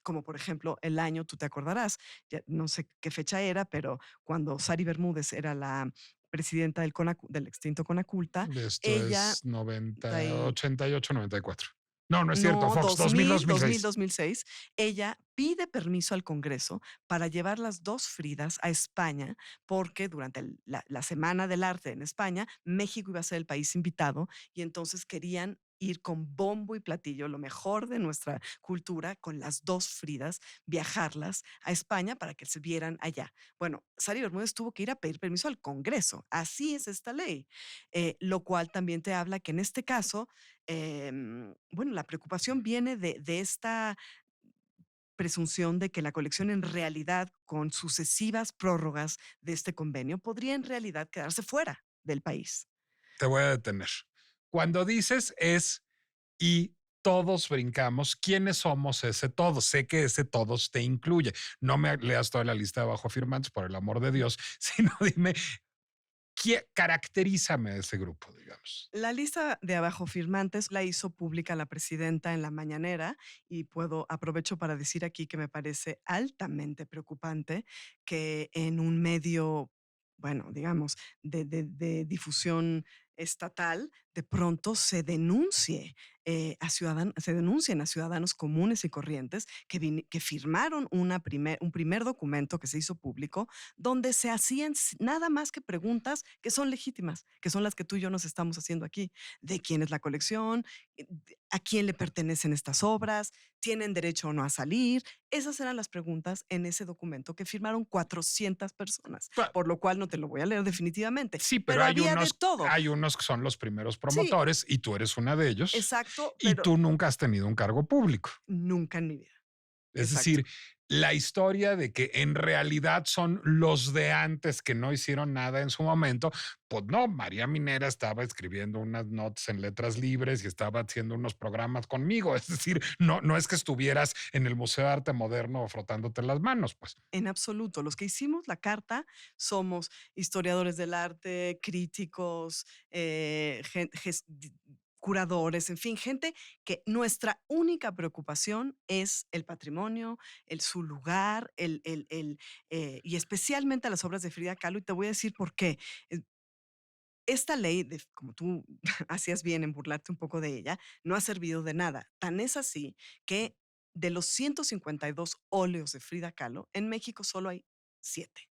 como por ejemplo el año, tú te acordarás, ya no sé qué fecha era, pero cuando Sari Bermúdez era la presidenta del extinto Conaculta, Esto ella es 90, traía 88, 94. No, no es cierto, no, Fox, 2000, 2006. 2006, ella pide permiso al Congreso para llevar las 2 Fridas a España, porque durante la Semana del Arte en España, México iba a ser el país invitado y entonces querían ir con bombo y platillo, lo mejor de nuestra cultura, con las 2 Fridas, viajarlas a España para que se vieran allá. Bueno, Sari Bermúdez tuvo que ir a pedir permiso al Congreso. Así es esta ley, lo cual también te habla que en este caso, bueno, la preocupación viene de esta presunción de que la colección en realidad, con sucesivas prórrogas de este convenio, podría en realidad quedarse fuera del país. Te voy a detener. Cuando dices es y todos brincamos, ¿quiénes somos ese todos? Sé que ese todos te incluye. No me leas toda la lista de abajo firmantes, por el amor de Dios, sino dime, caracterízame a ese grupo, digamos. La lista de abajo firmantes la hizo pública la presidenta en la mañanera y aprovecho para decir aquí que me parece altamente preocupante que en un medio, bueno, digamos, de difusión estatal, de pronto se denuncien a ciudadanos comunes y corrientes que firmaron un primer documento que se hizo público donde se hacían nada más que preguntas que son legítimas, que son las que tú y yo nos estamos haciendo aquí, de quién es la colección, a quién le pertenecen estas obras, tienen derecho o no a salir. Esas eran las preguntas en ese documento que firmaron 400 personas, Cla- por lo cual no te lo voy a leer definitivamente, Sí, pero pero había de todo. hay unos que son los primeros Sí, promotores y tú eres una de ellos exacto, y pero tú nunca has tenido un cargo público. nunca en mi vida. Es Exacto. decir, la historia de que en realidad son los de antes que no hicieron nada en su momento, pues no, María Minera estaba escribiendo unas notas en letras libres y estaba haciendo unos programas conmigo. Es decir, no es que estuvieras en el Museo de Arte Moderno frotándote las manos, pues. En absoluto. Los que hicimos la carta somos historiadores del arte, críticos, curadores, en fin, gente que nuestra única preocupación es el patrimonio, su lugar, y especialmente las obras de Frida Kahlo. Y te voy a decir por qué. Eh, Esta ley, como tú hacías bien en burlarte un poco de ella, no ha servido de nada. Tan es así que de los 152 óleos de Frida Kahlo, en México solo hay 7.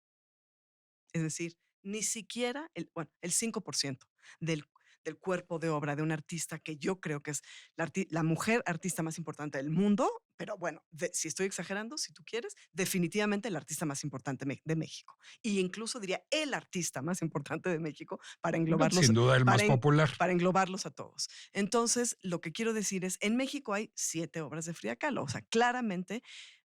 Es decir, ni siquiera el 5% del, del cuerpo de obra de un artista que yo creo que es la mujer artista más importante del mundo, pero bueno, si estoy exagerando, si tú quieres, definitivamente el artista más importante de México. Y incluso diría el artista más importante de México Sin duda el más popular. para englobarlos a todos. Entonces, lo que quiero decir es, en México hay 7 obras de Frida Kahlo. O sea, claramente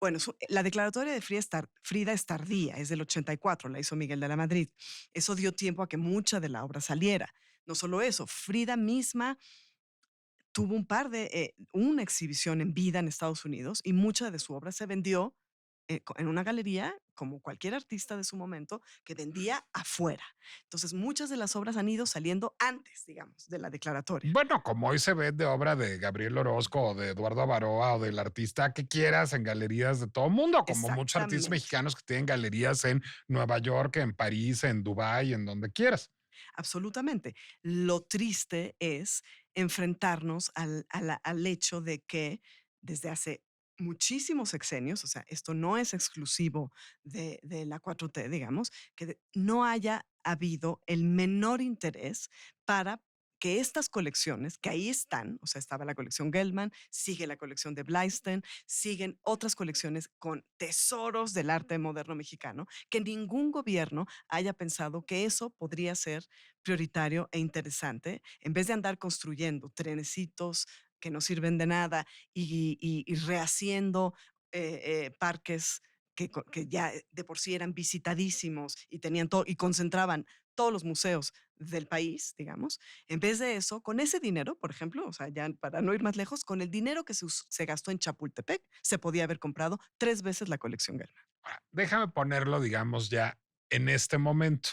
bueno, la declaratoria de Frida es tardía, es del 84, la hizo Miguel de la Madrid. Eso dio tiempo a que mucha de la obra saliera. No solo eso, Frida misma tuvo una exhibición en vida en Estados Unidos y mucha de su obra se vendió en una galería, como cualquier artista de su momento, que vendía afuera. Entonces, muchas de las obras han ido saliendo antes, digamos, de la declaratoria. Bueno, como hoy se ve de obra de Gabriel Orozco o de Eduardo Avaroa o del artista que quieras en galerías de todo el mundo, como muchos artistas Exactamente. mexicanos que tienen galerías en Nueva York, en París, en Dubái, en donde quieras. Absolutamente. Lo triste es enfrentarnos al hecho de que desde hace muchísimos sexenios, o sea, esto no es exclusivo de la 4T, digamos, que no haya habido el menor interés para que estas colecciones, que ahí están, o sea, estaba la colección Gelman, sigue la colección de Blysten, siguen otras colecciones con tesoros del arte moderno mexicano, que ningún gobierno haya pensado que eso podría ser prioritario e interesante, en vez de andar construyendo trenecitos que no sirven de nada y rehaciendo parques que ya de por sí eran visitadísimos y tenían todo y concentraban todos los museos del país, digamos. En vez de eso, con ese dinero, por ejemplo, o sea, ya para no ir más lejos, con el dinero que se gastó en Chapultepec, se podía haber comprado 3 veces la colección Gelman. Ahora, déjame ponerlo, digamos, ya en este momento,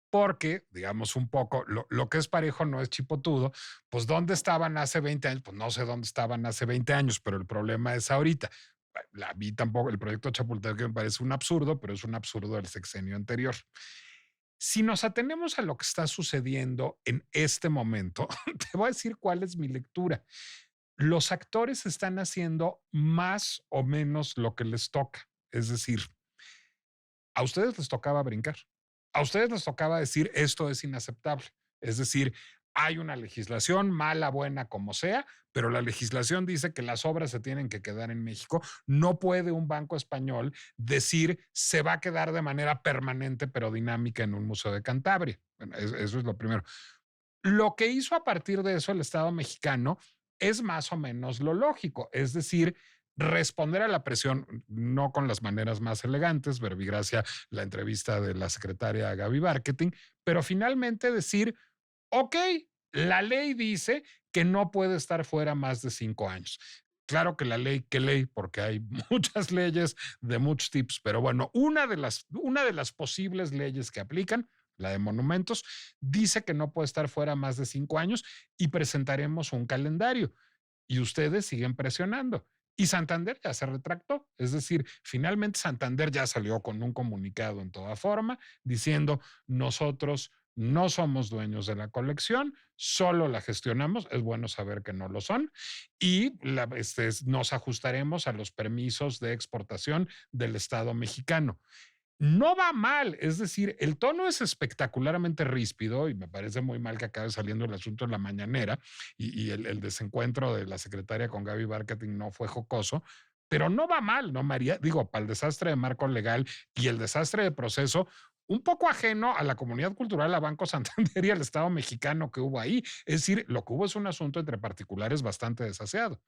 porque, digamos, un poco, lo que es parejo no es chipotudo, pues ¿dónde estaban hace 20 años? Pues no sé dónde estaban hace 20 años, pero el problema es ahorita. La vi tampoco, el proyecto Chapultepec me parece un absurdo, pero es un absurdo del sexenio anterior. Si nos atenemos a lo que está sucediendo en este momento, te voy a decir cuál es mi lectura. Los actores están haciendo más o menos lo que les toca. Es decir, a ustedes les tocaba brincar. A ustedes les tocaba decir esto es inaceptable. Es decir, hay una legislación, mala, buena, como sea, pero la legislación dice que las obras se tienen que quedar en México. No puede un banco español decir se va a quedar de manera permanente pero dinámica en un museo de Cantabria. Bueno, eso es lo primero. Lo que hizo a partir de eso el Estado mexicano es más o menos lo lógico, es decir, responder a la presión, no con las maneras más elegantes, verbigracia la entrevista de la secretaria Gaby Marketing, pero finalmente decir, ok, la ley dice que no puede estar fuera más de 5 años. Claro que la ley, ¿qué ley? Porque hay muchas leyes de muchos tipos, pero bueno, una de las posibles leyes que aplican, la de monumentos, dice que no puede estar fuera más de 5 años y presentaremos un calendario y ustedes siguen presionando. Y Santander ya se retractó, es decir, finalmente Santander ya salió con un comunicado en toda forma diciendo nosotros no somos dueños de la colección, solo la gestionamos, es bueno saber que no lo son, y nos ajustaremos a los permisos de exportación del Estado mexicano. No va mal, es decir, el tono es espectacularmente ríspido y me parece muy mal que acabe saliendo el asunto en la mañanera y el desencuentro de la secretaria con Gaby Marketing no fue jocoso, pero no va mal, ¿no, María? Digo, para el desastre de marco legal y el desastre de proceso, un poco ajeno a la comunidad cultural, a Banco Santander y al Estado mexicano que hubo ahí. Es decir, lo que hubo es un asunto entre particulares bastante desaseado.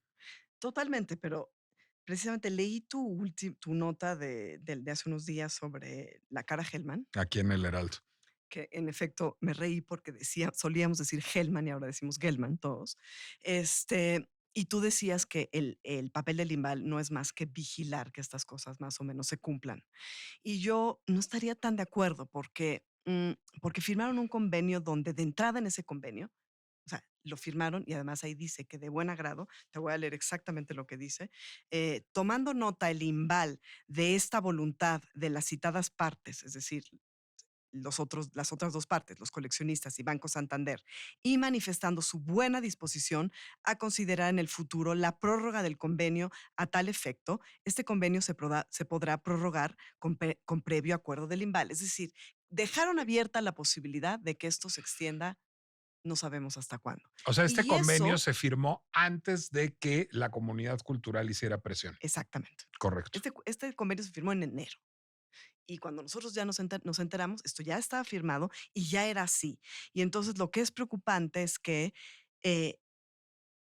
Totalmente, pero precisamente leí tu nota de hace unos días sobre la cara Hellman, Aquí en el Heraldo. que en efecto me reí porque solíamos decir Hellman y ahora decimos Gelman todos. Y tú decías que el papel del Imbal no es más que vigilar que estas cosas más o menos se cumplan. Y yo no estaría tan de acuerdo porque firmaron un convenio donde de entrada en ese convenio, o sea, lo firmaron y además ahí dice que de buen agrado, te voy a leer exactamente lo que dice, tomando nota el Imbal de esta voluntad de las citadas partes, es decir, las otras dos partes, los coleccionistas y Banco Santander, y manifestando su buena disposición a considerar en el futuro la prórroga del convenio a tal efecto, este convenio se podrá prorrogar con previo acuerdo del IMBAL. Es decir, dejaron abierta la posibilidad de que esto se extienda, no sabemos hasta cuándo. O sea, este Y convenio eso, se firmó antes de que la comunidad cultural hiciera presión. exactamente. Correcto. Este convenio se firmó en enero. Y cuando nosotros ya nos enteramos, esto ya estaba firmado y ya era así. Y entonces lo que es preocupante es que eh,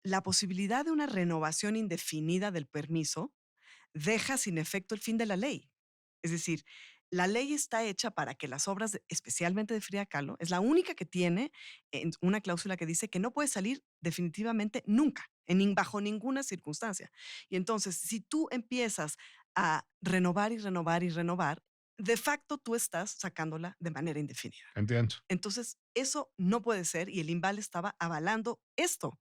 la posibilidad de una renovación indefinida del permiso deja sin efecto el fin de la ley. Es decir, la ley está hecha para que las obras, especialmente de Frida Kahlo, es la única que tiene una cláusula que dice que no puede salir definitivamente nunca, bajo ninguna circunstancia. Y entonces, si tú empiezas a renovar y renovar y renovar, de facto tú estás sacándola de manera indefinida. Entiendo. Entonces, eso no puede ser y el IMBAL estaba avalando esto.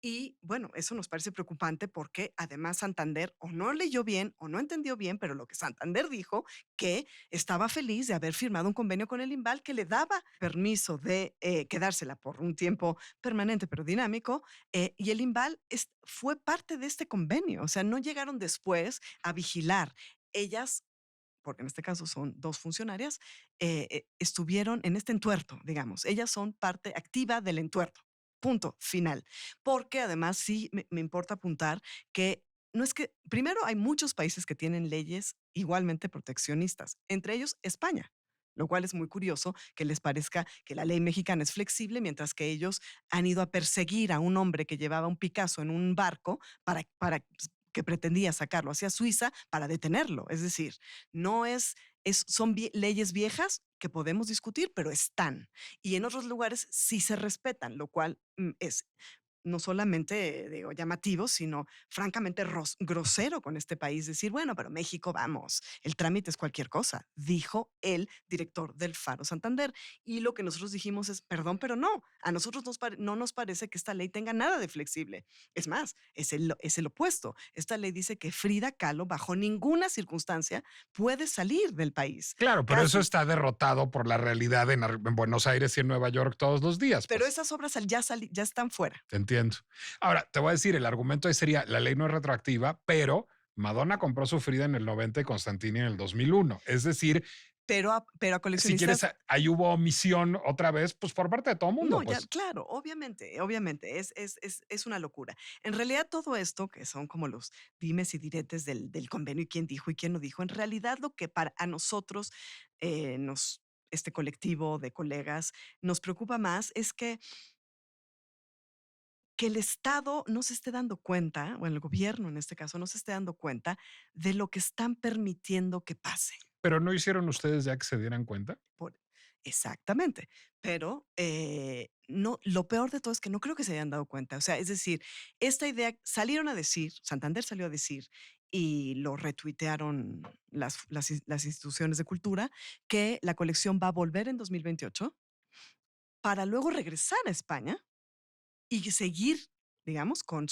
Y bueno, eso nos parece preocupante porque además Santander o no leyó bien o no entendió bien, pero lo que Santander dijo, que estaba feliz de haber firmado un convenio con el IMBAL que le daba permiso de quedársela por un tiempo permanente pero dinámico, y el IMBAL fue parte de este convenio, o sea, no llegaron después a vigilar. Ellas, porque en este caso son dos funcionarias, estuvieron en este entuerto, digamos. Ellas son parte activa del entuerto. Punto final. Porque además sí me importa apuntar que no es que, primero, hay muchos países que tienen leyes igualmente proteccionistas, entre ellos España, lo cual es muy curioso que les parezca que la ley mexicana es flexible, mientras que ellos han ido a perseguir a un hombre que llevaba un Picasso en un barco para que pretendía sacarlo hacia Suiza para detenerlo. Es decir, no son leyes viejas que podemos discutir, pero están. Y en otros lugares sí se respetan, lo cual es no solamente, digo, llamativo, sino francamente grosero con este país. Decir, bueno, pero México, vamos, el trámite es cualquier cosa, dijo el director del Faro Santander. Y lo que nosotros dijimos es, perdón, pero no, a nosotros no nos parece que esta ley tenga nada de flexible. Es más, es el opuesto. Esta ley dice que Frida Kahlo, bajo ninguna circunstancia, puede salir del país. Claro, pero eso Casi. está derrotado por la realidad en Buenos Aires y en Nueva York todos los días, Pero pues. esas obras ya están fuera. Te entiendo. Ahora, te voy a decir, el argumento ahí sería, la ley no es retroactiva, pero Madonna compró su Frida en el 90 y Constantini en el 2001. Es decir, pero a Si quieres, coleccionistas. ahí hubo omisión otra vez, pues por parte de todo No, mundo, ya, pues. claro, obviamente, es una locura. En realidad, todo esto, que son como los dimes y diretes del convenio y quién dijo y quién no dijo, en realidad lo que para a nosotros, este colectivo de colegas, nos preocupa más es que el Estado no se esté dando cuenta, o el gobierno en este caso, no se esté dando cuenta de lo que están permitiendo que pase. Pero ¿no hicieron ustedes ya que se dieran cuenta? Por exactamente, pero, no, lo peor de todo es que no creo que se hayan dado cuenta, o sea, es decir, esta idea salieron a decir, Santander salió a decir, y lo retuitearon las instituciones de cultura, que la colección va a volver en 2028 para luego regresar a España y seguir, digamos, con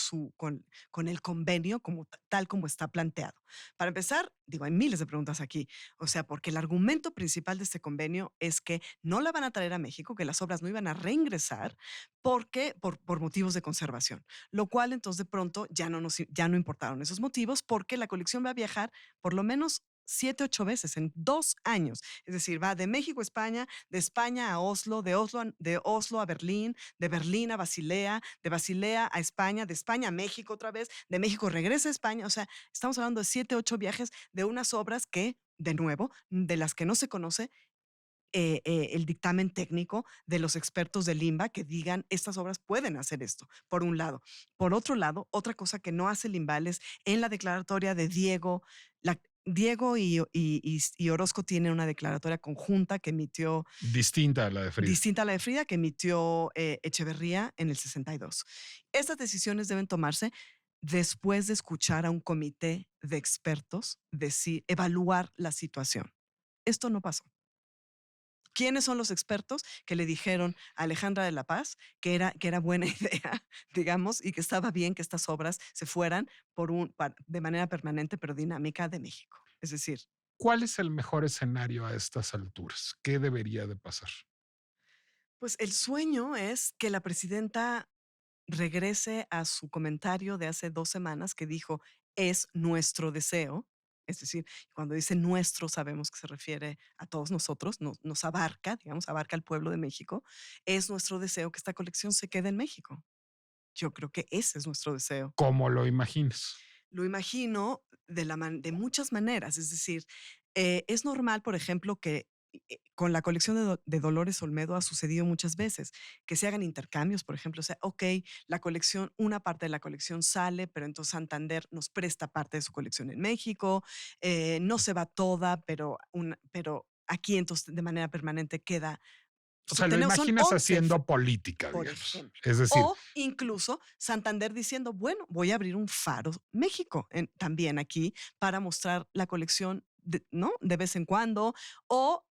el convenio como tal como está planteado. Para empezar, digo, hay miles de preguntas aquí. O sea, porque el argumento principal de este convenio es que no la van a traer a México, que las obras no iban a reingresar porque por motivos de conservación, lo cual entonces de pronto ya no importaron esos motivos porque la colección va a viajar por lo menos 7, 8 veces en 2 años. Es decir, va de México a España, de España a Oslo, de Oslo a Berlín, de Berlín a Basilea, de Basilea a España, de España a México otra vez, de México regresa a España. O sea, estamos hablando de 7, 8 viajes de unas obras que, de nuevo, de las que no se conoce el dictamen técnico de los expertos de Limba que digan estas obras pueden hacer esto, por un lado. Por otro lado, otra cosa que no hace Limbales en la declaratoria de Diego, Diego y Orozco tienen una declaratoria conjunta que emitió, Distinta a la de Frida. distinta a la de Frida, que emitió Echeverría en el 62. Estas decisiones deben tomarse después de escuchar a un comité de expertos decir, evaluar la situación. Esto no pasó. ¿Quiénes son los expertos que le dijeron a Alejandra de la Paz que era buena idea, digamos, y que estaba bien que estas obras se fueran de manera permanente pero dinámica de México? Es decir, ¿Cuál es el mejor escenario a estas alturas? ¿Qué debería de pasar? pues el sueño es que la presidenta regrese a su comentario de hace 2 semanas que dijo, es nuestro deseo. Es decir, cuando dice nuestro, sabemos que se refiere a todos nosotros, nos abarca, digamos, abarca al pueblo de México. Es nuestro deseo que esta colección se quede en México. Yo creo que ese es nuestro deseo. ¿Cómo lo imaginas? Lo imagino de muchas maneras, es decir, es normal, por ejemplo, que con la colección de Dolores Olmedo ha sucedido muchas veces, que se hagan intercambios, por ejemplo, o sea, ok, la colección, una parte de la colección sale, pero entonces Santander nos presta parte de su colección en México, no se va toda, pero aquí entonces de manera permanente queda, O sea, lo son imaginas 11 haciendo política, por digamos. ejemplo. Es decir, O incluso Santander diciendo, bueno, voy a abrir un Faro México también aquí para mostrar la colección, ¿no? De vez en cuando. O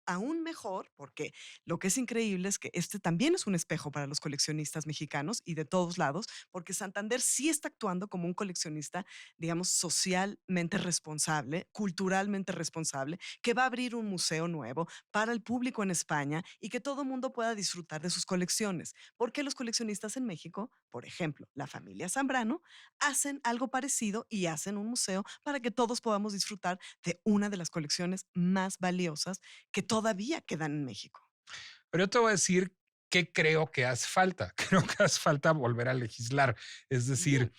aún mejor, porque lo que es increíble es que este también es un espejo para los coleccionistas mexicanos y de todos lados, porque Santander sí está actuando como un coleccionista, digamos, socialmente responsable, culturalmente responsable, que va a abrir un museo nuevo para el público en España y que todo el mundo pueda disfrutar de sus colecciones. Porque los coleccionistas en México, por ejemplo, la familia Zambrano, hacen algo parecido y hacen un museo para que todos podamos disfrutar de una de las colecciones más valiosas que todavía quedan en México. pero yo te voy a decir qué creo que hace falta. Creo que hace falta volver a legislar. Es decir, Bien,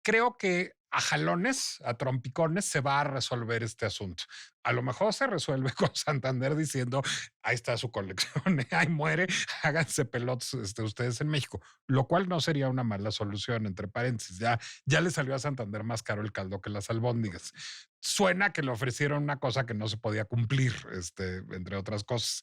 creo que a jalones, a trompicones, se va a resolver este asunto. A lo mejor se resuelve con Santander diciendo, ahí está su colección, ahí muere, háganse pelotas ustedes en México, lo cual no sería una mala solución, entre paréntesis. Ya le salió a Santander más caro el caldo que las albóndigas. Suena que le ofrecieron una cosa que no se podía cumplir, entre otras cosas.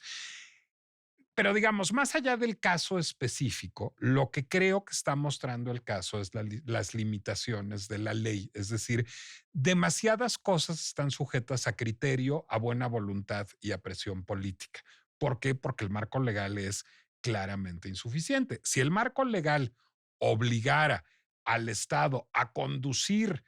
Pero digamos, más allá del caso específico, lo que creo que está mostrando el caso es las limitaciones de la ley. Es decir, demasiadas cosas están sujetas a criterio, a buena voluntad y a presión política. ¿Por qué? Porque el marco legal es claramente insuficiente. Si el marco legal obligara al Estado a conducir,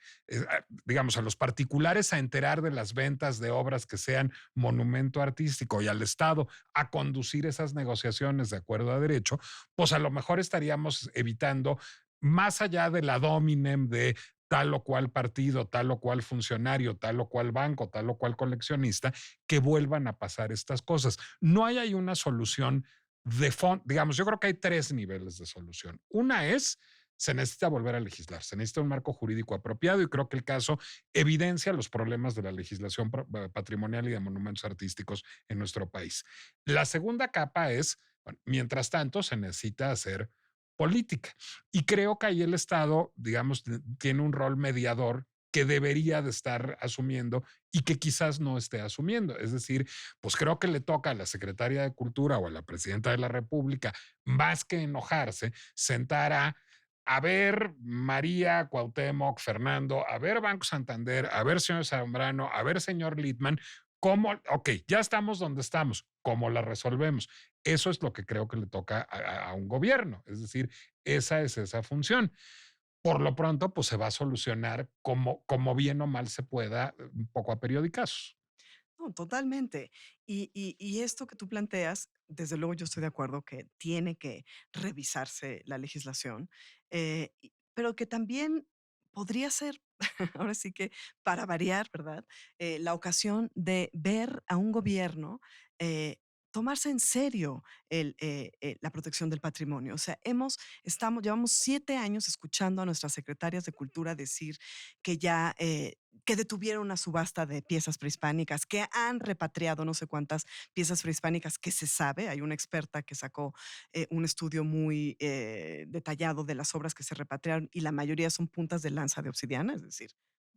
digamos, a los particulares a enterar de las ventas de obras que sean monumento artístico y al Estado a conducir esas negociaciones de acuerdo a derecho, pues a lo mejor estaríamos evitando más allá de la dominem de tal o cual partido, tal o cual funcionario, tal o cual banco, tal o cual coleccionista, que vuelvan a pasar estas cosas. No hay ahí una solución de fondo. Digamos, yo creo que hay tres niveles de solución. Una es, se necesita volver a legislar, se necesita un marco jurídico apropiado y creo que el caso evidencia los problemas de la legislación patrimonial y de monumentos artísticos en nuestro país. La segunda capa es, bueno, mientras tanto, se necesita hacer política. Y creo que ahí el Estado, digamos, tiene un rol mediador que debería de estar asumiendo y que quizás no esté asumiendo. Es decir, pues creo que le toca a la secretaria de Cultura o a la presidenta de la República, más que enojarse, sentar a ver María, Cuauhtémoc, Fernando, a ver Banco Santander, a ver señor Zambrano, a ver señor Littman, cómo, ok, ya estamos donde estamos, cómo la resolvemos. Eso es lo que creo que le toca a un gobierno, es decir, esa es esa función. Por lo pronto, pues se va a solucionar como bien o mal se pueda, un poco a periodicazos. No, totalmente. Y esto que tú planteas, desde luego yo estoy de acuerdo que tiene que revisarse la legislación, pero que también podría ser, ahora sí que para variar, ¿verdad? La ocasión de ver a un gobierno tomarse en serio la protección del patrimonio. O sea, llevamos 7 años escuchando a nuestras secretarias de Cultura decir que ya que detuvieron una subasta de piezas prehispánicas, que han repatriado no sé cuántas piezas prehispánicas que se sabe. Hay una experta que sacó un estudio muy detallado de las obras que se repatriaron y la mayoría son puntas de lanza de obsidiana, es decir,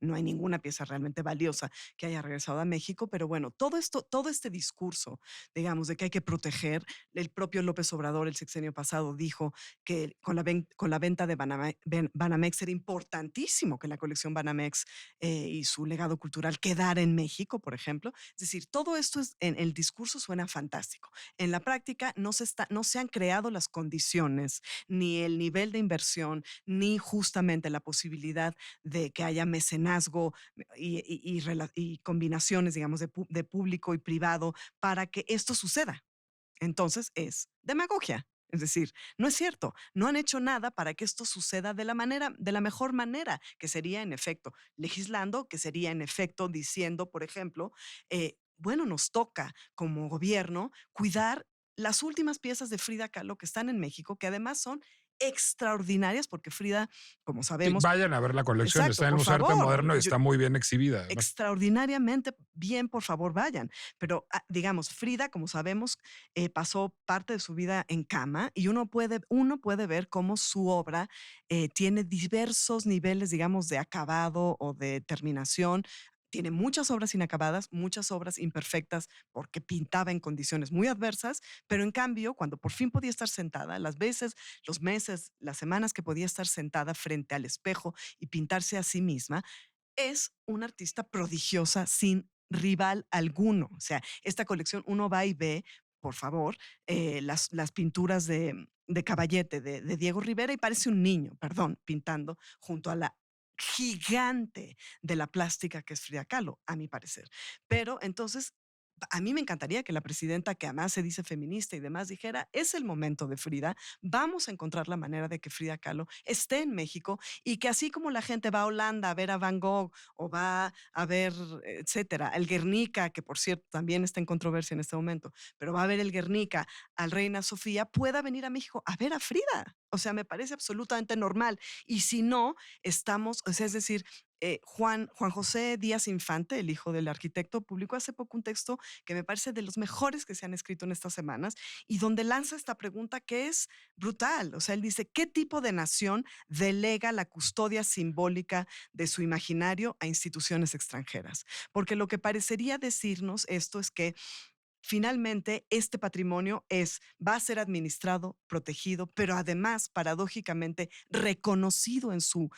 no hay ninguna pieza realmente valiosa que haya regresado a México, pero bueno, todo esto, todo este discurso, digamos, de que hay que proteger, el propio López Obrador el sexenio pasado dijo que con la venta de Banamex era importantísimo que la colección Banamex y su legado cultural quedara en México, por ejemplo. Es decir, todo esto en el discurso suena fantástico. En la práctica no se han creado las condiciones, ni el nivel de inversión, ni justamente la posibilidad de que haya mecenazgo y combinaciones, digamos, de público y privado para que esto suceda. Entonces es demagogia. Es decir, no es cierto, no han hecho nada para que esto suceda de la mejor manera, que sería en efecto legislando, que sería en efecto diciendo, por ejemplo, bueno, nos toca como gobierno cuidar las últimas piezas de Frida Kahlo que están en México, que además son extraordinarias, porque Frida, como Sí, sabemos, vayan a ver la colección, exacto, está en el por Museo de Arte favor, Moderno y está muy bien exhibida, además. extraordinariamente bien, por favor, vayan. Pero, digamos, Frida, como sabemos, pasó parte de su vida en cama y uno puede ver cómo su obra tiene diversos niveles, digamos, de acabado o de terminación. Tiene muchas obras inacabadas, muchas obras imperfectas porque pintaba en condiciones muy adversas, pero en cambio, cuando por fin podía estar sentada, las veces, los meses, las semanas que podía estar sentada frente al espejo y pintarse a sí misma, es una artista prodigiosa sin rival alguno. O sea, esta colección uno va y ve, por favor, las pinturas de Caballete, de Diego Rivera, y parece un niño, perdón, pintando junto a la gigante de la plástica que es Frida Kahlo, a mi parecer. Pero entonces, a mí me encantaría que la presidenta, que además se dice feminista y demás, dijera, es el momento de Frida, vamos a encontrar la manera de que Frida Kahlo esté en México y que así como la gente va a Holanda a ver a Van Gogh o va a ver, etcétera, el Guernica, que por cierto también está en controversia en este momento, pero va a ver el Guernica al Reina Sofía, pueda venir a México a ver a Frida. O sea, me parece absolutamente normal. Y si no, o sea, es decir, Juan José Díaz Infante, el hijo del arquitecto, publicó hace poco un texto que me parece de los mejores que se han escrito en estas semanas y donde lanza esta pregunta que es brutal. O sea, él dice, ¿qué tipo de nación delega la custodia simbólica de su imaginario a instituciones extranjeras? Porque lo que parecería decirnos esto es que finalmente este patrimonio va a ser administrado, protegido, pero además, paradójicamente, reconocido en su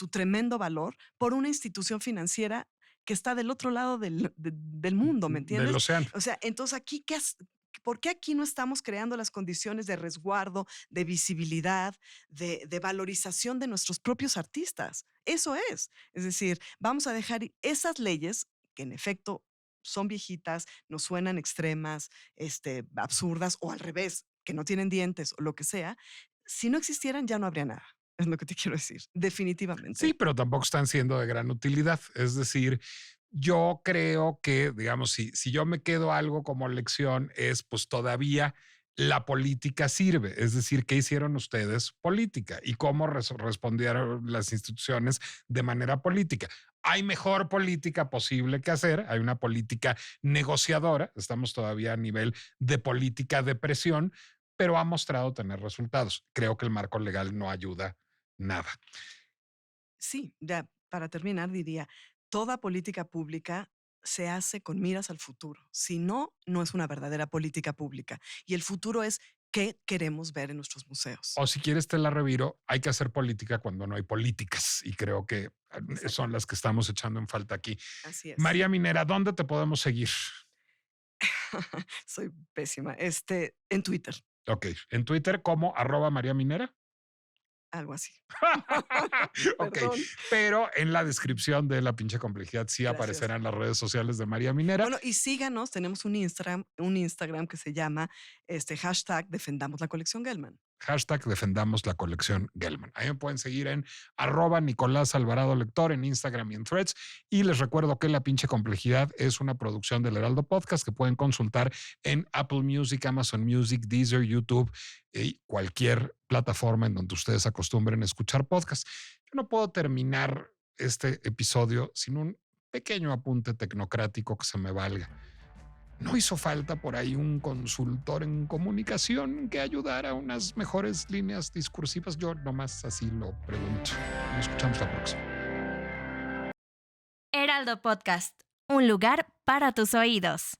tremendo valor por una institución financiera que está del otro lado del mundo, ¿me Del entiendes? océano. O sea, entonces aquí, ¿por qué aquí no estamos creando las condiciones de resguardo, de visibilidad, de valorización de nuestros propios artistas? Eso es. Es decir, vamos a dejar esas leyes que en efecto son viejitas, nos suenan extremas, absurdas o al revés, que no tienen dientes o lo que sea. Si no existieran, ya no habría nada. es lo que te quiero decir, definitivamente. Sí, pero tampoco están siendo de gran utilidad. Es decir, yo creo que, digamos, si yo me quedo algo como lección es, pues todavía la política sirve. Es decir, ¿qué hicieron ustedes? Política. ¿Y cómo respondieron las instituciones de manera política? Hay mejor política posible que hacer. Hay una política negociadora. Estamos todavía a nivel de política de presión, pero ha mostrado tener resultados. Creo que el marco legal no ayuda nada. Sí, ya para terminar diría, toda política pública se hace con miras al futuro. Si no, no es una verdadera política pública. Y el futuro es qué queremos ver en nuestros museos. O si quieres te la reviro, hay que hacer política cuando no hay políticas y creo que son Exacto, las que estamos echando en falta aquí. así es. María Minera, ¿dónde te podemos seguir? Soy pésima. En Twitter, Ok, en Twitter como @María Minera. algo así. Ok, Perdón. pero en la descripción de la pinche complejidad sí Gracias. aparecerán las redes sociales de María Minera. Bueno, y síganos, tenemos un Instagram que se llama hashtag Defendamos la colección Gelman. Hashtag defendamos la colección Gelman. Ahí me pueden seguir en @Nicolás Alvarado Lector en Instagram y en Threads. Y les recuerdo que La Pinche Complejidad es una producción del Heraldo Podcast que pueden consultar en Apple Music, Amazon Music, Deezer, YouTube y cualquier plataforma en donde ustedes acostumbren a escuchar podcasts. Yo no puedo terminar este episodio sin un pequeño apunte tecnocrático que se me valga. ¿No hizo falta por ahí un consultor en comunicación que ayudara a unas mejores líneas discursivas? Yo nomás así lo pregunto. Nos escuchamos la próxima. Heraldo Podcast, un lugar para tus oídos.